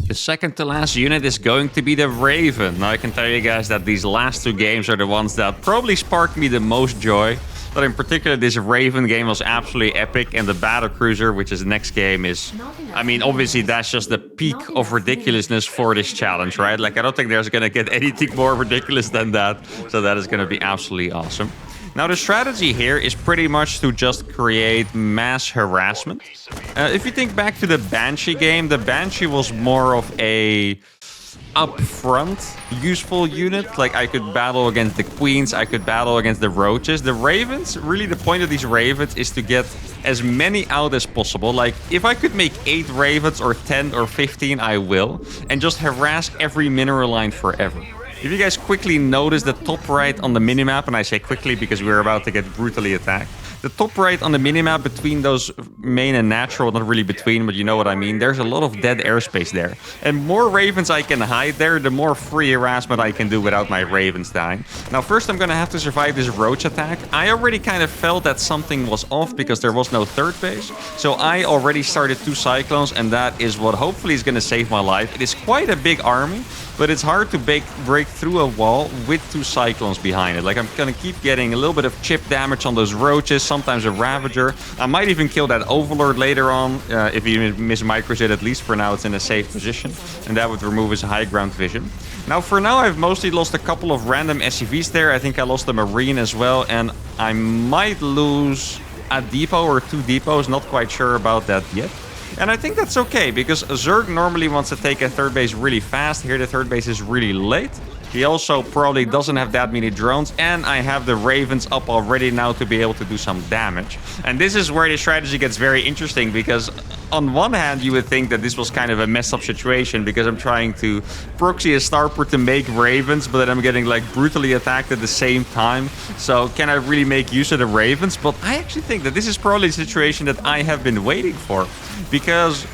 The second to last unit is going to be the Raven. Now I can tell you guys that these last 2 games are the ones that probably sparked me the most joy. But in particular, this Raven game was absolutely epic, and the Battlecruiser, which is the next game, is... I mean, obviously, that's just the peak of ridiculousness for this challenge, right? Like, I don't think there's going to get anything more ridiculous than that. So that is going to be absolutely awesome. Now, the strategy here is pretty much to just create mass harassment. If you think back to the Banshee game, the Banshee was more of a upfront useful unit. Like, I could battle against the queens, I could battle against the roaches. The ravens, really the point of these ravens is to get as many out as possible. Like, if I could make 8 ravens or 10 or 15, I will, and just harass every mineral line forever. If you guys quickly notice the top right on the minimap, and I say quickly because we're about to get brutally attacked, the top right on the minimap between those main and natural, not really between, but you know what I mean, there's a lot of dead airspace there. And more ravens I can hide there, the more free harassment I can do without my ravens dying. Now first I'm gonna have to survive this roach attack. I already kind of felt that something was off because there was no third base. So I already started 2 cyclones, and that is what hopefully is gonna save my life. It is quite a big army, but it's hard to break through a wall with 2 cyclones behind it. Like, I'm gonna keep getting a little bit of chip damage on those roaches, sometimes a ravager. I might even kill that overlord later on, if he mismicros it. At least for now it's in a safe position, and that would remove his high ground vision. Now for now I've mostly lost a couple of random SCVs there. I think I lost a marine as well, and I might lose a depot or 2 depots, not quite sure about that yet. And I think that's okay, because Zerg normally wants to take a third base really fast. Here the third base is really late. He also probably doesn't have that many drones, and I have the ravens up already now to be able to do some damage. And this is where the strategy gets very interesting, because on one hand you would think that this was kind of a messed up situation, because I'm trying to proxy a starport to make ravens, but then I'm getting like brutally attacked at the same time. So can I really make use of the ravens? But I actually think that this is probably a situation that I have been waiting for, because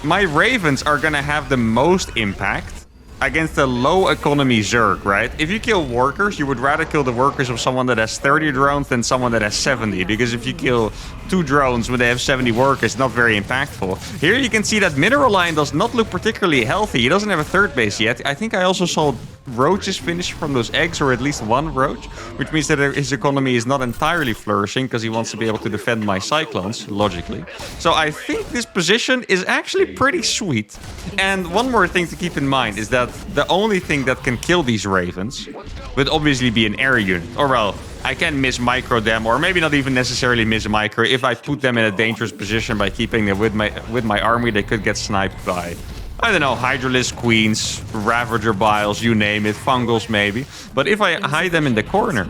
my ravens are gonna have the most impact against a low economy Zerg, right? If you kill workers, you would rather kill the workers of someone that has 30 drones than someone that has 70, because if you kill 2 drones when they have 70 workers, it's not very impactful. Here you can see that mineral line does not look particularly healthy. He doesn't have a third base yet. I think I also saw roaches finish from those eggs, or at least 1 roach, which means that his economy is not entirely flourishing, because he wants to be able to defend my cyclones, logically. So I think this position is actually pretty sweet. And one more thing to keep in mind is that the only thing that can kill these ravens would obviously be an air unit, or well, I can miss micro them, or maybe not even necessarily miss micro. If I put them in a dangerous position by keeping them with my army, they could get sniped by, I don't know, Hydralisk Queens, Ravager Biles, you name it, Fungals maybe. But if I hide them in the corner,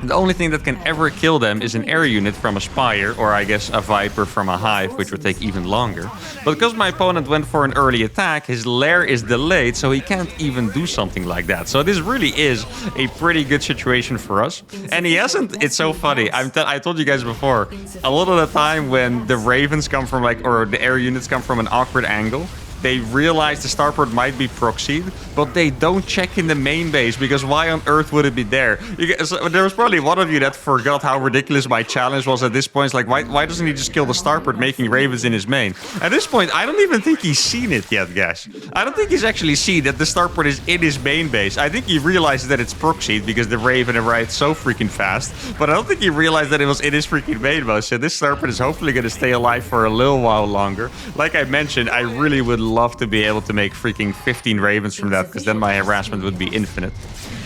the only thing that can ever kill them is an air unit from a Spire, or I guess a Viper from a Hive, which would take even longer. But because my opponent went for an early attack, his lair is delayed, so he can't even do something like that. So this really is a pretty good situation for us. And he hasn't, it's so funny, I told you guys before, a lot of the time when the Ravens come from or the air units come from an awkward angle, they realize the starport might be proxied, but they don't check in the main base, because why on earth would it be there? There was probably one of you that forgot how ridiculous my challenge was at this point. It's like, why doesn't he just kill the starport, making Ravens in his main? At this point, I don't even think he's seen it yet, guys. I don't think he's actually seen that the starport is in his main base. I think he realizes that it's proxied because the Raven arrived so freaking fast, but I don't think he realized that it was in his freaking main base. So this starport is hopefully going to stay alive for a little while longer. Like I mentioned, I really would love to be able to make freaking 15 Ravens from that, because then my harassment would be infinite.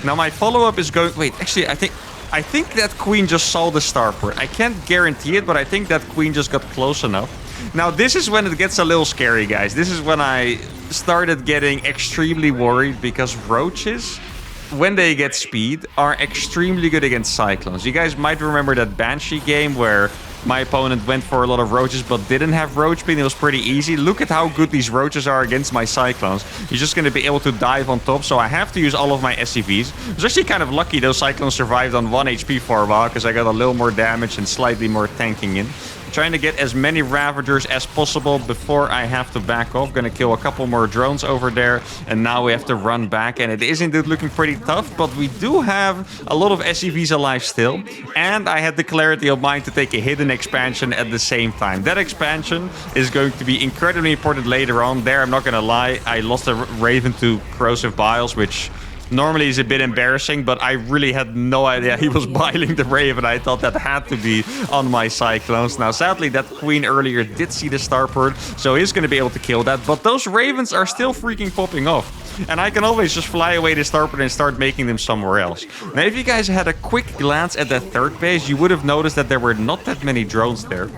Now my follow-up is going... Wait, actually, I think that Queen just saw the starport. I can't guarantee it, but I think that Queen just got close enough. Now this is when it gets a little scary, guys. This is when I started getting extremely worried, because Roaches, when they get speed, are extremely good against Cyclones. You guys might remember that Banshee game where my opponent went for a lot of Roaches but didn't have Roach Speed. It was pretty easy. Look at how good these Roaches are against my Cyclones. He's just going to be able to dive on top, so I have to use all of my SCVs. I was actually kind of lucky those Cyclones survived on 1 HP for a while, because I got a little more damage and slightly more tanking in. Trying to get as many Ravagers as possible before I have to back off. Gonna kill a couple more drones over there, and now we have to run back, and it is indeed looking pretty tough, but we do have a lot of SCVs alive still, and I had the clarity of mind to take a hidden expansion at the same time. That expansion is going to be incredibly important later on. There, I'm not gonna lie, I lost a Raven to Corrosive Biles, which normally is a bit embarrassing, but I really had no idea he was biling the Raven. I thought that had to be on my Cyclones. Now, sadly, that Queen earlier did see the starport, so he's going to be able to kill that. But those Ravens are still freaking popping off. And I can always just fly away the starport and start making them somewhere else. Now, if you guys had a quick glance at that third base, you would have noticed that there were not that many drones there,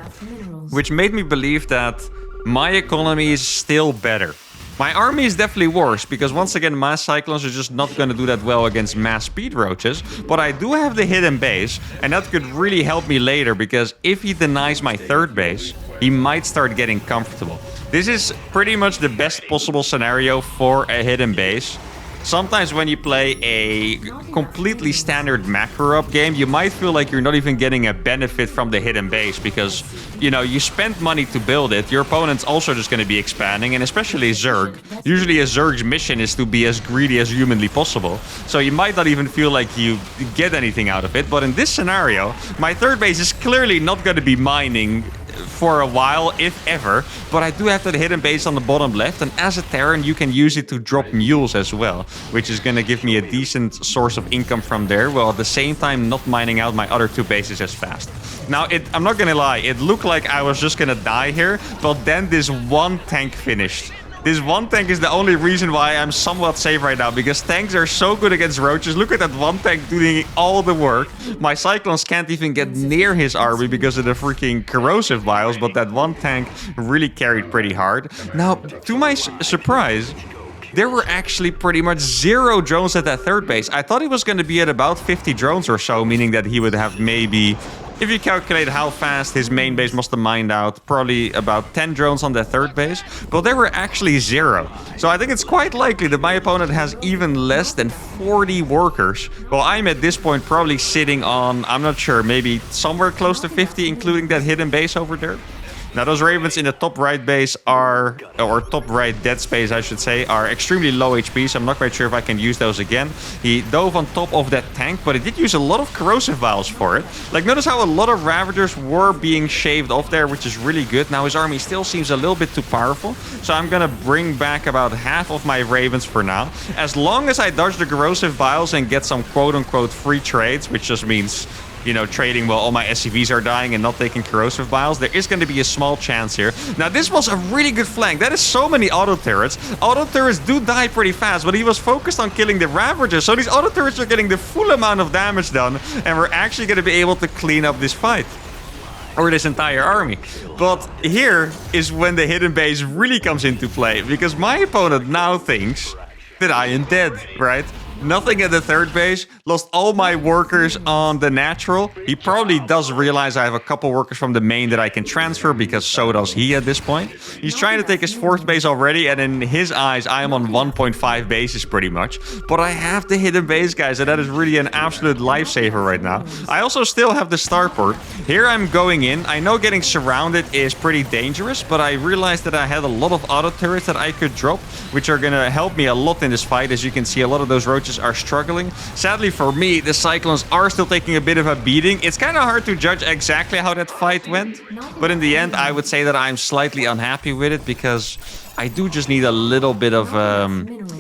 which made me believe that my economy is still better. My army is definitely worse, because once again, mass Cyclones are just not going to do that well against mass speed Roaches. But I do have the hidden base, and that could really help me later, because if he denies my third base, he might start getting comfortable. This is pretty much the best possible scenario for a hidden base. Sometimes when you play a completely standard macro up game, you might feel like you're not even getting a benefit from the hidden base, because, you know, you spent money to build it. Your opponent's also just going to be expanding, and especially Zerg. Usually a Zerg's mission is to be as greedy as humanly possible. So you might not even feel like you get anything out of it. But in this scenario, my third base is clearly not going to be mining for a while, if ever, but I do have that hidden base on the bottom left, and as a Terran you can use it to drop mules as well, which is going to give me a decent source of income from there, while at the same time not mining out my other two bases as fast. Now, I'm not gonna lie, it looked like I was just gonna die here, but then this one tank finished. This one tank is the only reason why I'm somewhat safe right now, because tanks are so good against Roaches. Look at that one tank doing all the work. My Cyclones can't even get near his army because of the freaking Corrosive Biles, but that one tank really carried pretty hard. Now, to my surprise, there were actually pretty much 0 drones at that third base. I thought he was going to be at about 50 drones or so, meaning that he would have maybe, if you calculate how fast his main base must have mined out, probably about 10 drones on that third base. But there were actually 0. So I think it's quite likely that my opponent has even less than 40 workers. Well, I'm at this point probably sitting on, I'm not sure, maybe somewhere close to 50, including that hidden base over there. Now, those Ravens in the top right base are, or top right dead space, I should say, are extremely low HP, so I'm not quite sure if I can use those again. He dove on top of that tank, but he did use a lot of Corrosive Vials for it. Like, notice how a lot of Ravagers were being shaved off there, which is really good. Now, his army still seems a little bit too powerful, so I'm gonna bring back about half of my Ravens for now. As long as I dodge the Corrosive Vials and get some quote-unquote free trades, which just means you know, trading while all my SCVs are dying and not taking corrosive biles, there is going to be a small chance here. Now, this was a really good flank. That is so many auto turrets. Auto turrets do die pretty fast, but he was focused on killing the Ravagers. So these auto turrets are getting the full amount of damage done, and we're actually going to be able to clean up this fight. Or this entire army. But here is when the hidden base really comes into play, because my opponent now thinks that I am dead, right? Nothing at the third base, lost all my workers on the natural. He probably does realize I have a couple workers from the main that I can transfer, because so does he at this point. He's trying to take his fourth base already, and in his eyes, I am on 1.5 bases pretty much. But I have the hidden base, guys, and that is really an absolute lifesaver right now. I also still have the starport. Here I'm going in. I know getting surrounded is pretty dangerous, but I realized that I had a lot of auto turrets that I could drop, which are going to help me a lot in this fight. As you can see, a lot of those roaches are struggling. Sadly for me, the Cyclones are still taking a bit of a beating. It's kind of hard to judge exactly how that fight went, but in the end, I would say that I'm slightly unhappy with it, because I do just need a little bit of...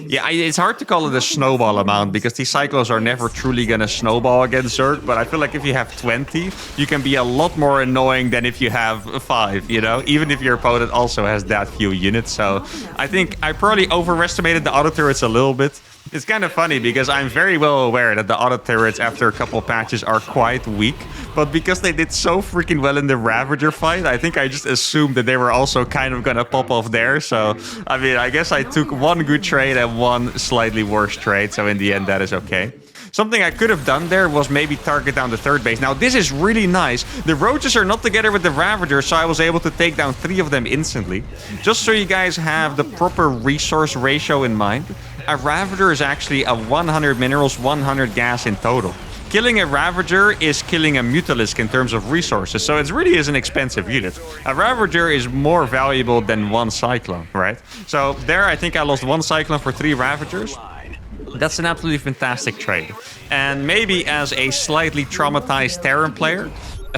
it's hard to call it a snowball amount, because these Cyclones are never truly going to snowball against Zerg, but I feel like if you have 20, you can be a lot more annoying than if you have 5, you know? Even if your opponent also has that few units, so I think I probably overestimated the auto turrets a little bit. It's kind of funny, because I'm very well aware that the auto turrets after a couple patches are quite weak, but because they did so freaking well in the Ravager fight, I think I just assumed that they were also kind of gonna pop off there. So, I mean, I guess I took one good trade and one slightly worse trade, so in the end that is okay. Something I could have done there was maybe target down the third base. Now, this is really nice. The Roaches are not together with the Ravagers, so I was able to take down 3 of them instantly. Just so you guys have the proper resource ratio in mind, a Ravager is actually a 100 minerals, 100 gas in total. Killing a Ravager is killing a Mutalisk in terms of resources, so it really is an expensive unit. A Ravager is more valuable than 1 Cyclone, right? So there I think I lost 1 Cyclone for 3 Ravagers. That's an absolutely fantastic trade. And maybe as a slightly traumatized Terran player,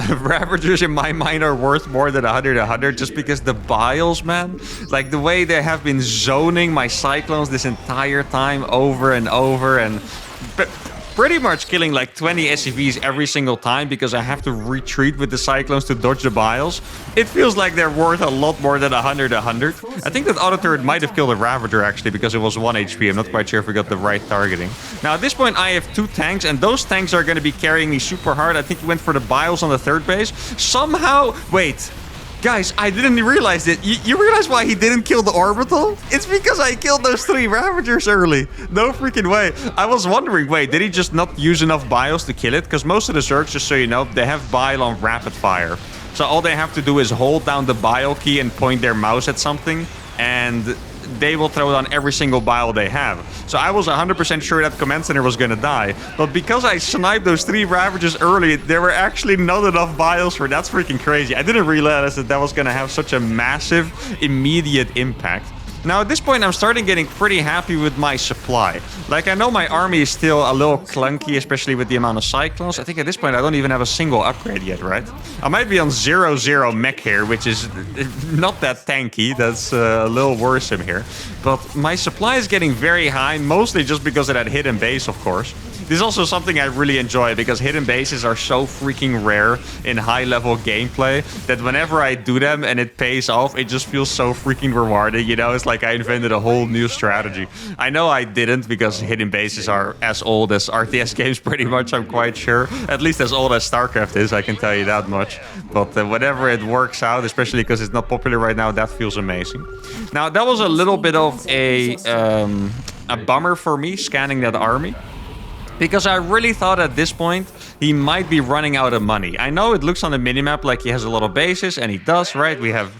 Ravagers in my mind are worth more than 100 just because the biles, man. Like the way they have been zoning my Cyclones this entire time over and over, and pretty much killing like 20 SCVs every single time because I have to retreat with the Cyclones to dodge the biles. It feels like they're worth a lot more than 100. I think that auto turret might have killed a Ravager actually, because it was 1 HP. I'm not quite sure if we got the right targeting. Now at this point I have 2 tanks, and those tanks are going to be carrying me super hard. I think he went for the biles on the third base. Somehow, wait. Guys, I didn't realize it. You realize why he didn't kill the orbital? It's because I killed those 3 Ravagers early. No freaking way. I was wondering, wait, did he just not use enough biles to kill it? Because most of the Zergs, just so you know, they have bile on rapid fire. So all they have to do is hold down the bile key and point their mouse at something, and they will throw down every single bile they have. So I was 100% sure that Command Center was gonna die. But because I sniped those 3 Ravagers early, there were actually not enough biles for that's freaking crazy. I didn't realize that that was gonna have such a massive, immediate impact. Now at this point I'm starting getting pretty happy with my supply. Like I know my army is still a little clunky, especially with the amount of Cyclones. I think at this point I don't even have a single upgrade yet, right? I might be on 0-0 mech here, which is not that tanky. That's a little worrisome here. But my supply is getting very high, mostly just because of that hidden base, of course. This is also something I really enjoy, because hidden bases are so freaking rare in high-level gameplay that whenever I do them and it pays off, it just feels so freaking rewarding, you know? It's like I invented a whole new strategy. I know I didn't, because hidden bases are as old as RTS games pretty much, I'm quite sure. At least as old as StarCraft is, I can tell you that much. But whenever it works out, especially because it's not popular right now, that feels amazing. Now, that was a little bit of a bummer for me, scanning that army. Because I really thought at this point, he might be running out of money. I know it looks on the minimap like he has a lot of bases, and he does, right? We have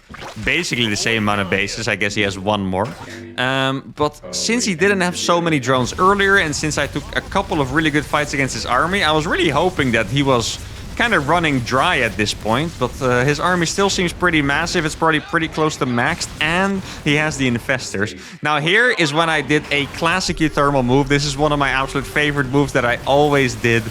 basically the same amount of bases. I guess he has 1 more. But since he didn't have so many drones earlier, and since I took a couple of really good fights against his army, I was really hoping that he was kind of running dry at this point, but his army still seems pretty massive. It's probably pretty close to maxed, and he has the infestors. Now here is when I did a classic uThermal move. This is one of my absolute favorite moves that I always did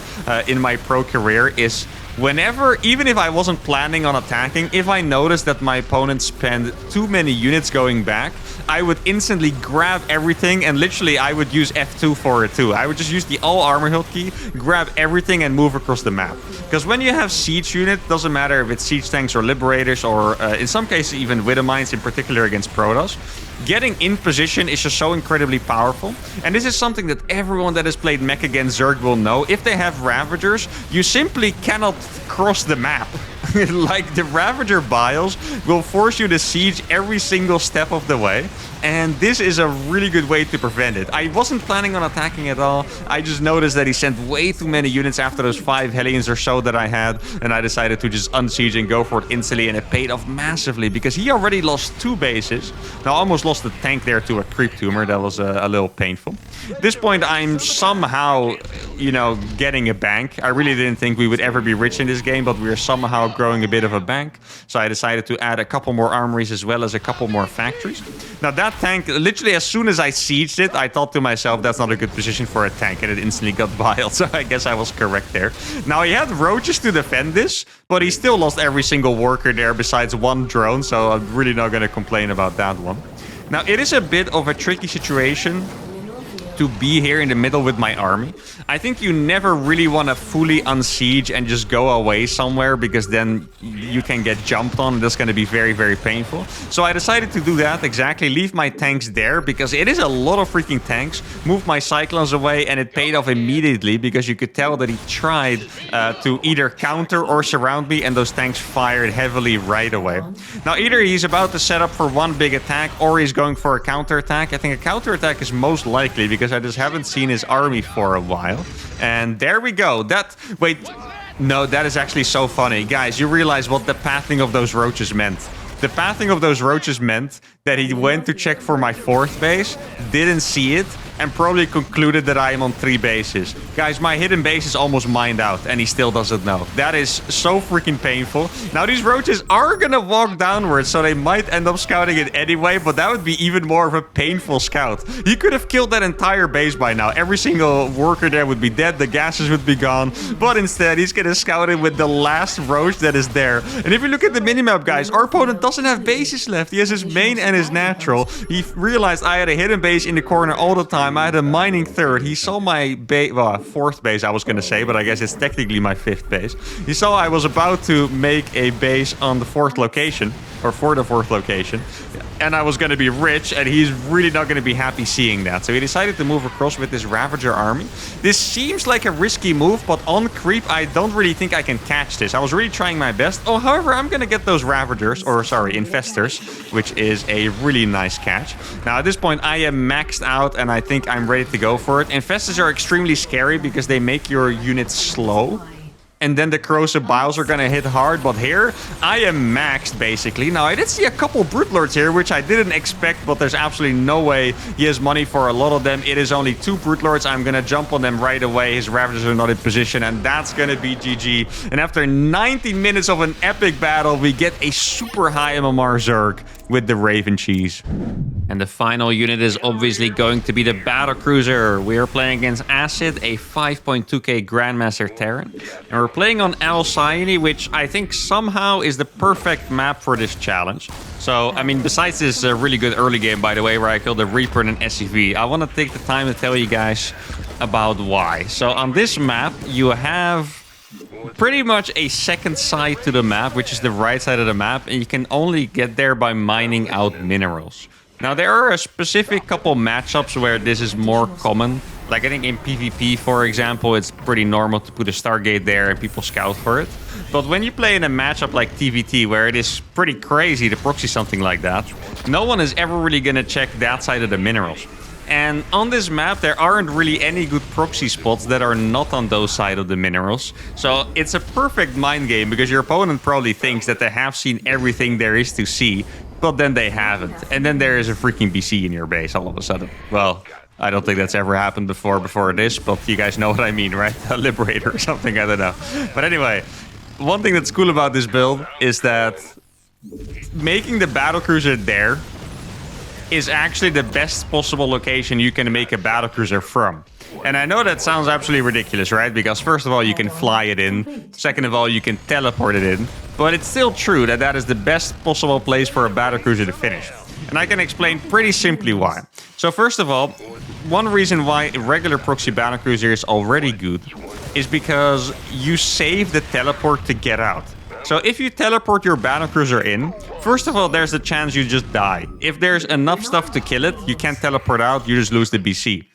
in my pro career, is whenever, even if I wasn't planning on attacking, if I noticed that my opponent spent too many units going back, I would instantly grab everything, and literally I would use F2 for it too. I would just use the all armor hotkey, grab everything, and move across the map. Because when you have siege unit, doesn't matter if it's siege tanks or liberators, or in some cases even widow mines, in particular against Protoss, getting in position is just so incredibly powerful. And this is something that everyone that has played mech against Zerg will know. If they have Ravagers, you simply cannot cross the map. Like, the Ravager bios will force you to siege every single step of the way. And this is a really good way to prevent it. I wasn't planning on attacking at all. I just noticed that he sent way too many units after those 5 Hellions or so that I had. And I decided to just unsiege and go for it instantly. And it paid off massively because he already lost 2 bases. Now, almost lost the tank there to a creep tumor. That was a little painful. At this point, I'm somehow, you know, getting a bank. I really didn't think we would ever be rich in this game, but we are somehow growing a bit of a bank. So I decided to add a couple more armories as well as a couple more factories. Now, that tank, literally as soon as I sieged it, I thought to myself, that's not a good position for a tank, and it instantly got biled. So I guess I was correct there. Now, he had roaches to defend this, but he still lost every single worker there besides 1 drone. So I'm really not going to complain about that one. Now, it is a bit of a tricky situation to be here in the middle with my army. I think you never really want to fully unsiege and just go away somewhere, because then you can get jumped on, and that's going to be very, very painful. So I decided to do that exactly, leave my tanks there, because it is a lot of freaking tanks, move my Cyclones away, and it paid off immediately, because you could tell that he tried to either counter or surround me, and those tanks fired heavily right away. Now, either he's about to set up for one big attack, or he's going for a counterattack. I think a counterattack is most likely, because I just haven't seen his army for a while. And there we go. Wait, no, that is actually so funny. Guys, you realize what the pathing of those roaches meant. The pathing of those roaches meant that he went to check for my 4th base, didn't see it, and probably concluded that I am on 3 bases. Guys, my hidden base is almost mined out, and he still doesn't know. That is so freaking painful. Now, these roaches are gonna walk downwards, so they might end up scouting it anyway, but that would be even more of a painful scout. He could have killed that entire base by now. Every single worker there would be dead, the gases would be gone, but instead, he's gonna scout it with the last roach that is there. And if you look at the minimap, guys, our opponent doesn't have bases left. He has his main and his natural. He realized I had a hidden base in the corner all the time. I had a mining 3rd. He saw my base, well, 4th base I was going to say, but I guess it's technically my 5th base. He saw I was about to make a base on the 4th location, or for the 4th location, and I was going to be rich, and he's really not going to be happy seeing that. So he decided to move across with this Ravager army. This seems like a risky move, but on creep, I don't really think I can catch this. I was really trying my best. Oh, however, I'm going to get those Ravagers, or sorry, Infestors, which is a really nice catch. Now, at this point, I am maxed out, and I think I'm ready to go for it. Infestors are extremely scary because they make your units slow. And then the corrosive biles are gonna hit hard, but here I am maxed basically. Now, I did see a couple Broodlords here, which I didn't expect, but there's absolutely no way he has money for a lot of them. It is only 2 Broodlords. I'm gonna jump on them right away. His Ravagers are not in position, and that's gonna be GG. And after 90 minutes of an epic battle, we get a super high MMR Zerg with the Raven Cheese. And the final unit is obviously going to be the Battlecruiser. We are playing against Acid, a 5.2k Grandmaster Terran. And we're playing on Alcyone, which I think somehow is the perfect map for this challenge. So, I mean, besides this really good early game, by the way, where I killed a Reaper and an SCV, I want to take the time to tell you guys about why. So on this map, you have pretty much a second side to the map, which is the right side of the map, and you can only get there by mining out minerals. Now, there are a specific couple matchups where this is more common. Like, I think in PvP, for example, it's pretty normal to put a Stargate there and people scout for it. But when you play in a matchup like TVT, where it is pretty crazy to proxy something like that, no one is ever really going to check that side of the minerals. And on this map, there aren't really any good proxy spots that are not on those side of the minerals. So it's a perfect mind game, because your opponent probably thinks that they have seen everything there is to see, but then they haven't. And then there is a freaking BC in your base all of a sudden. Well, I don't think that's ever happened before this, but you guys know what I mean, right? A Liberator or something, I don't know. But anyway, one thing that's cool about this build is that making the Battlecruiser there is actually the best possible location you can make a battlecruiser from. And I know that sounds absolutely ridiculous, right? Because first of all, you can fly it in. Second of all, you can teleport it in. But it's still true that that is the best possible place for a battlecruiser to finish. And I can explain pretty simply why. So first of all, one reason why a regular proxy battlecruiser is already good is because you save the teleport to get out. So if you teleport your battlecruiser in, first of all, there's a chance you just die. If there's enough stuff to kill it, you can't teleport out, you just lose the BC.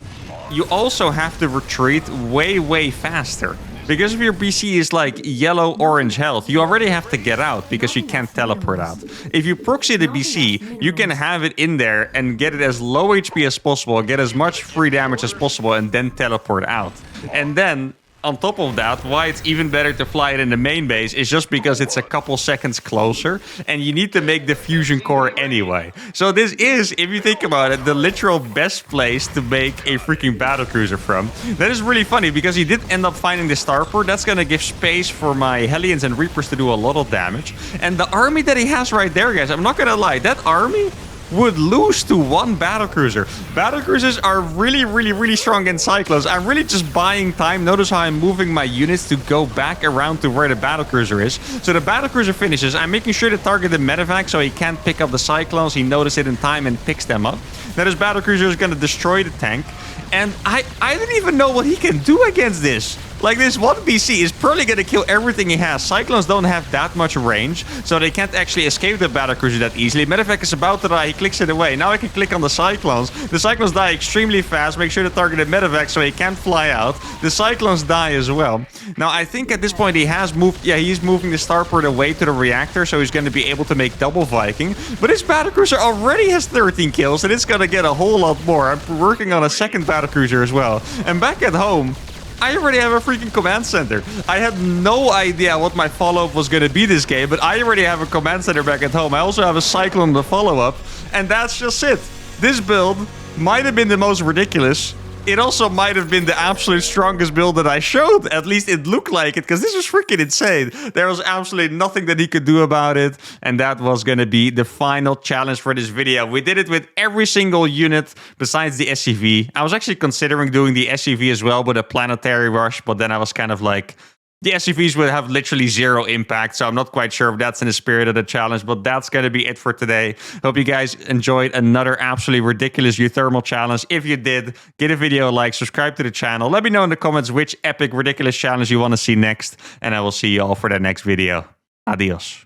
You also have to retreat way faster. Because if your BC is like yellow-orange health, you already have to get out because you can't teleport out. If you proxy the BC, you can have it in there and get it as low HP as possible, get as much free damage as possible, and then teleport out. And then, on top of that, why it's even better to fly it in the main base is just because it's a couple seconds closer and you need to make the fusion core anyway. So this is, if you think about it, the literal best place to make a freaking battlecruiser from. That is really funny because he did end up finding the starport. That's going to give space for my Hellions and Reapers to do a lot of damage. And the army that he has right there, guys, I'm not going to lie, that army would lose to one battlecruiser. Battlecruisers are really strong in Cyclones. I'm really just buying time. Notice how I'm moving my units to go back around to where the battlecruiser is. So the battlecruiser finishes. I'm making sure to target the Medivacs so he can't pick up the Cyclones. He noticed it in time and picks them up. Now this battlecruiser is going to destroy the tank. And I didn't even know what he can do against this. Like, this one BC is probably going to kill everything he has. Cyclones don't have that much range, so they can't actually escape the battlecruiser that easily. Medivac is about to die. He clicks it away. Now I can click on the Cyclones. The Cyclones die extremely fast. Make sure to target the Medivac so he can't fly out. The Cyclones die as well. Now, I think at this point he has moved... Yeah, he's moving the starport away to the reactor, so he's going to be able to make double Viking. But his battlecruiser already has 13 kills, and it's going to get a whole lot more. I'm working on a second battlecruiser as well. And back at home, I already have a freaking command center. I had no idea what my follow-up was going to be this game, but I already have a command center back at home. I also have a Cyclone to follow-up, and that's just it. This build might have been the most ridiculous. It also might have been the absolute strongest build that I showed. At least it looked like it, because this was freaking insane. There was absolutely nothing that he could do about it. And that was going to be the final challenge for this video. We did it with every single unit besides the SCV. I was actually considering doing the SCV as well with a planetary rush, but then I was kind of like, the SCVs would have literally zero impact, so I'm not quite sure if that's in the spirit of the challenge, but that's going to be it for today. Hope you guys enjoyed another absolutely ridiculous uThermal challenge. If you did, give the video a like, subscribe to the channel. Let me know in the comments which epic, ridiculous challenge you want to see next, and I will see you all for the next video. Adios.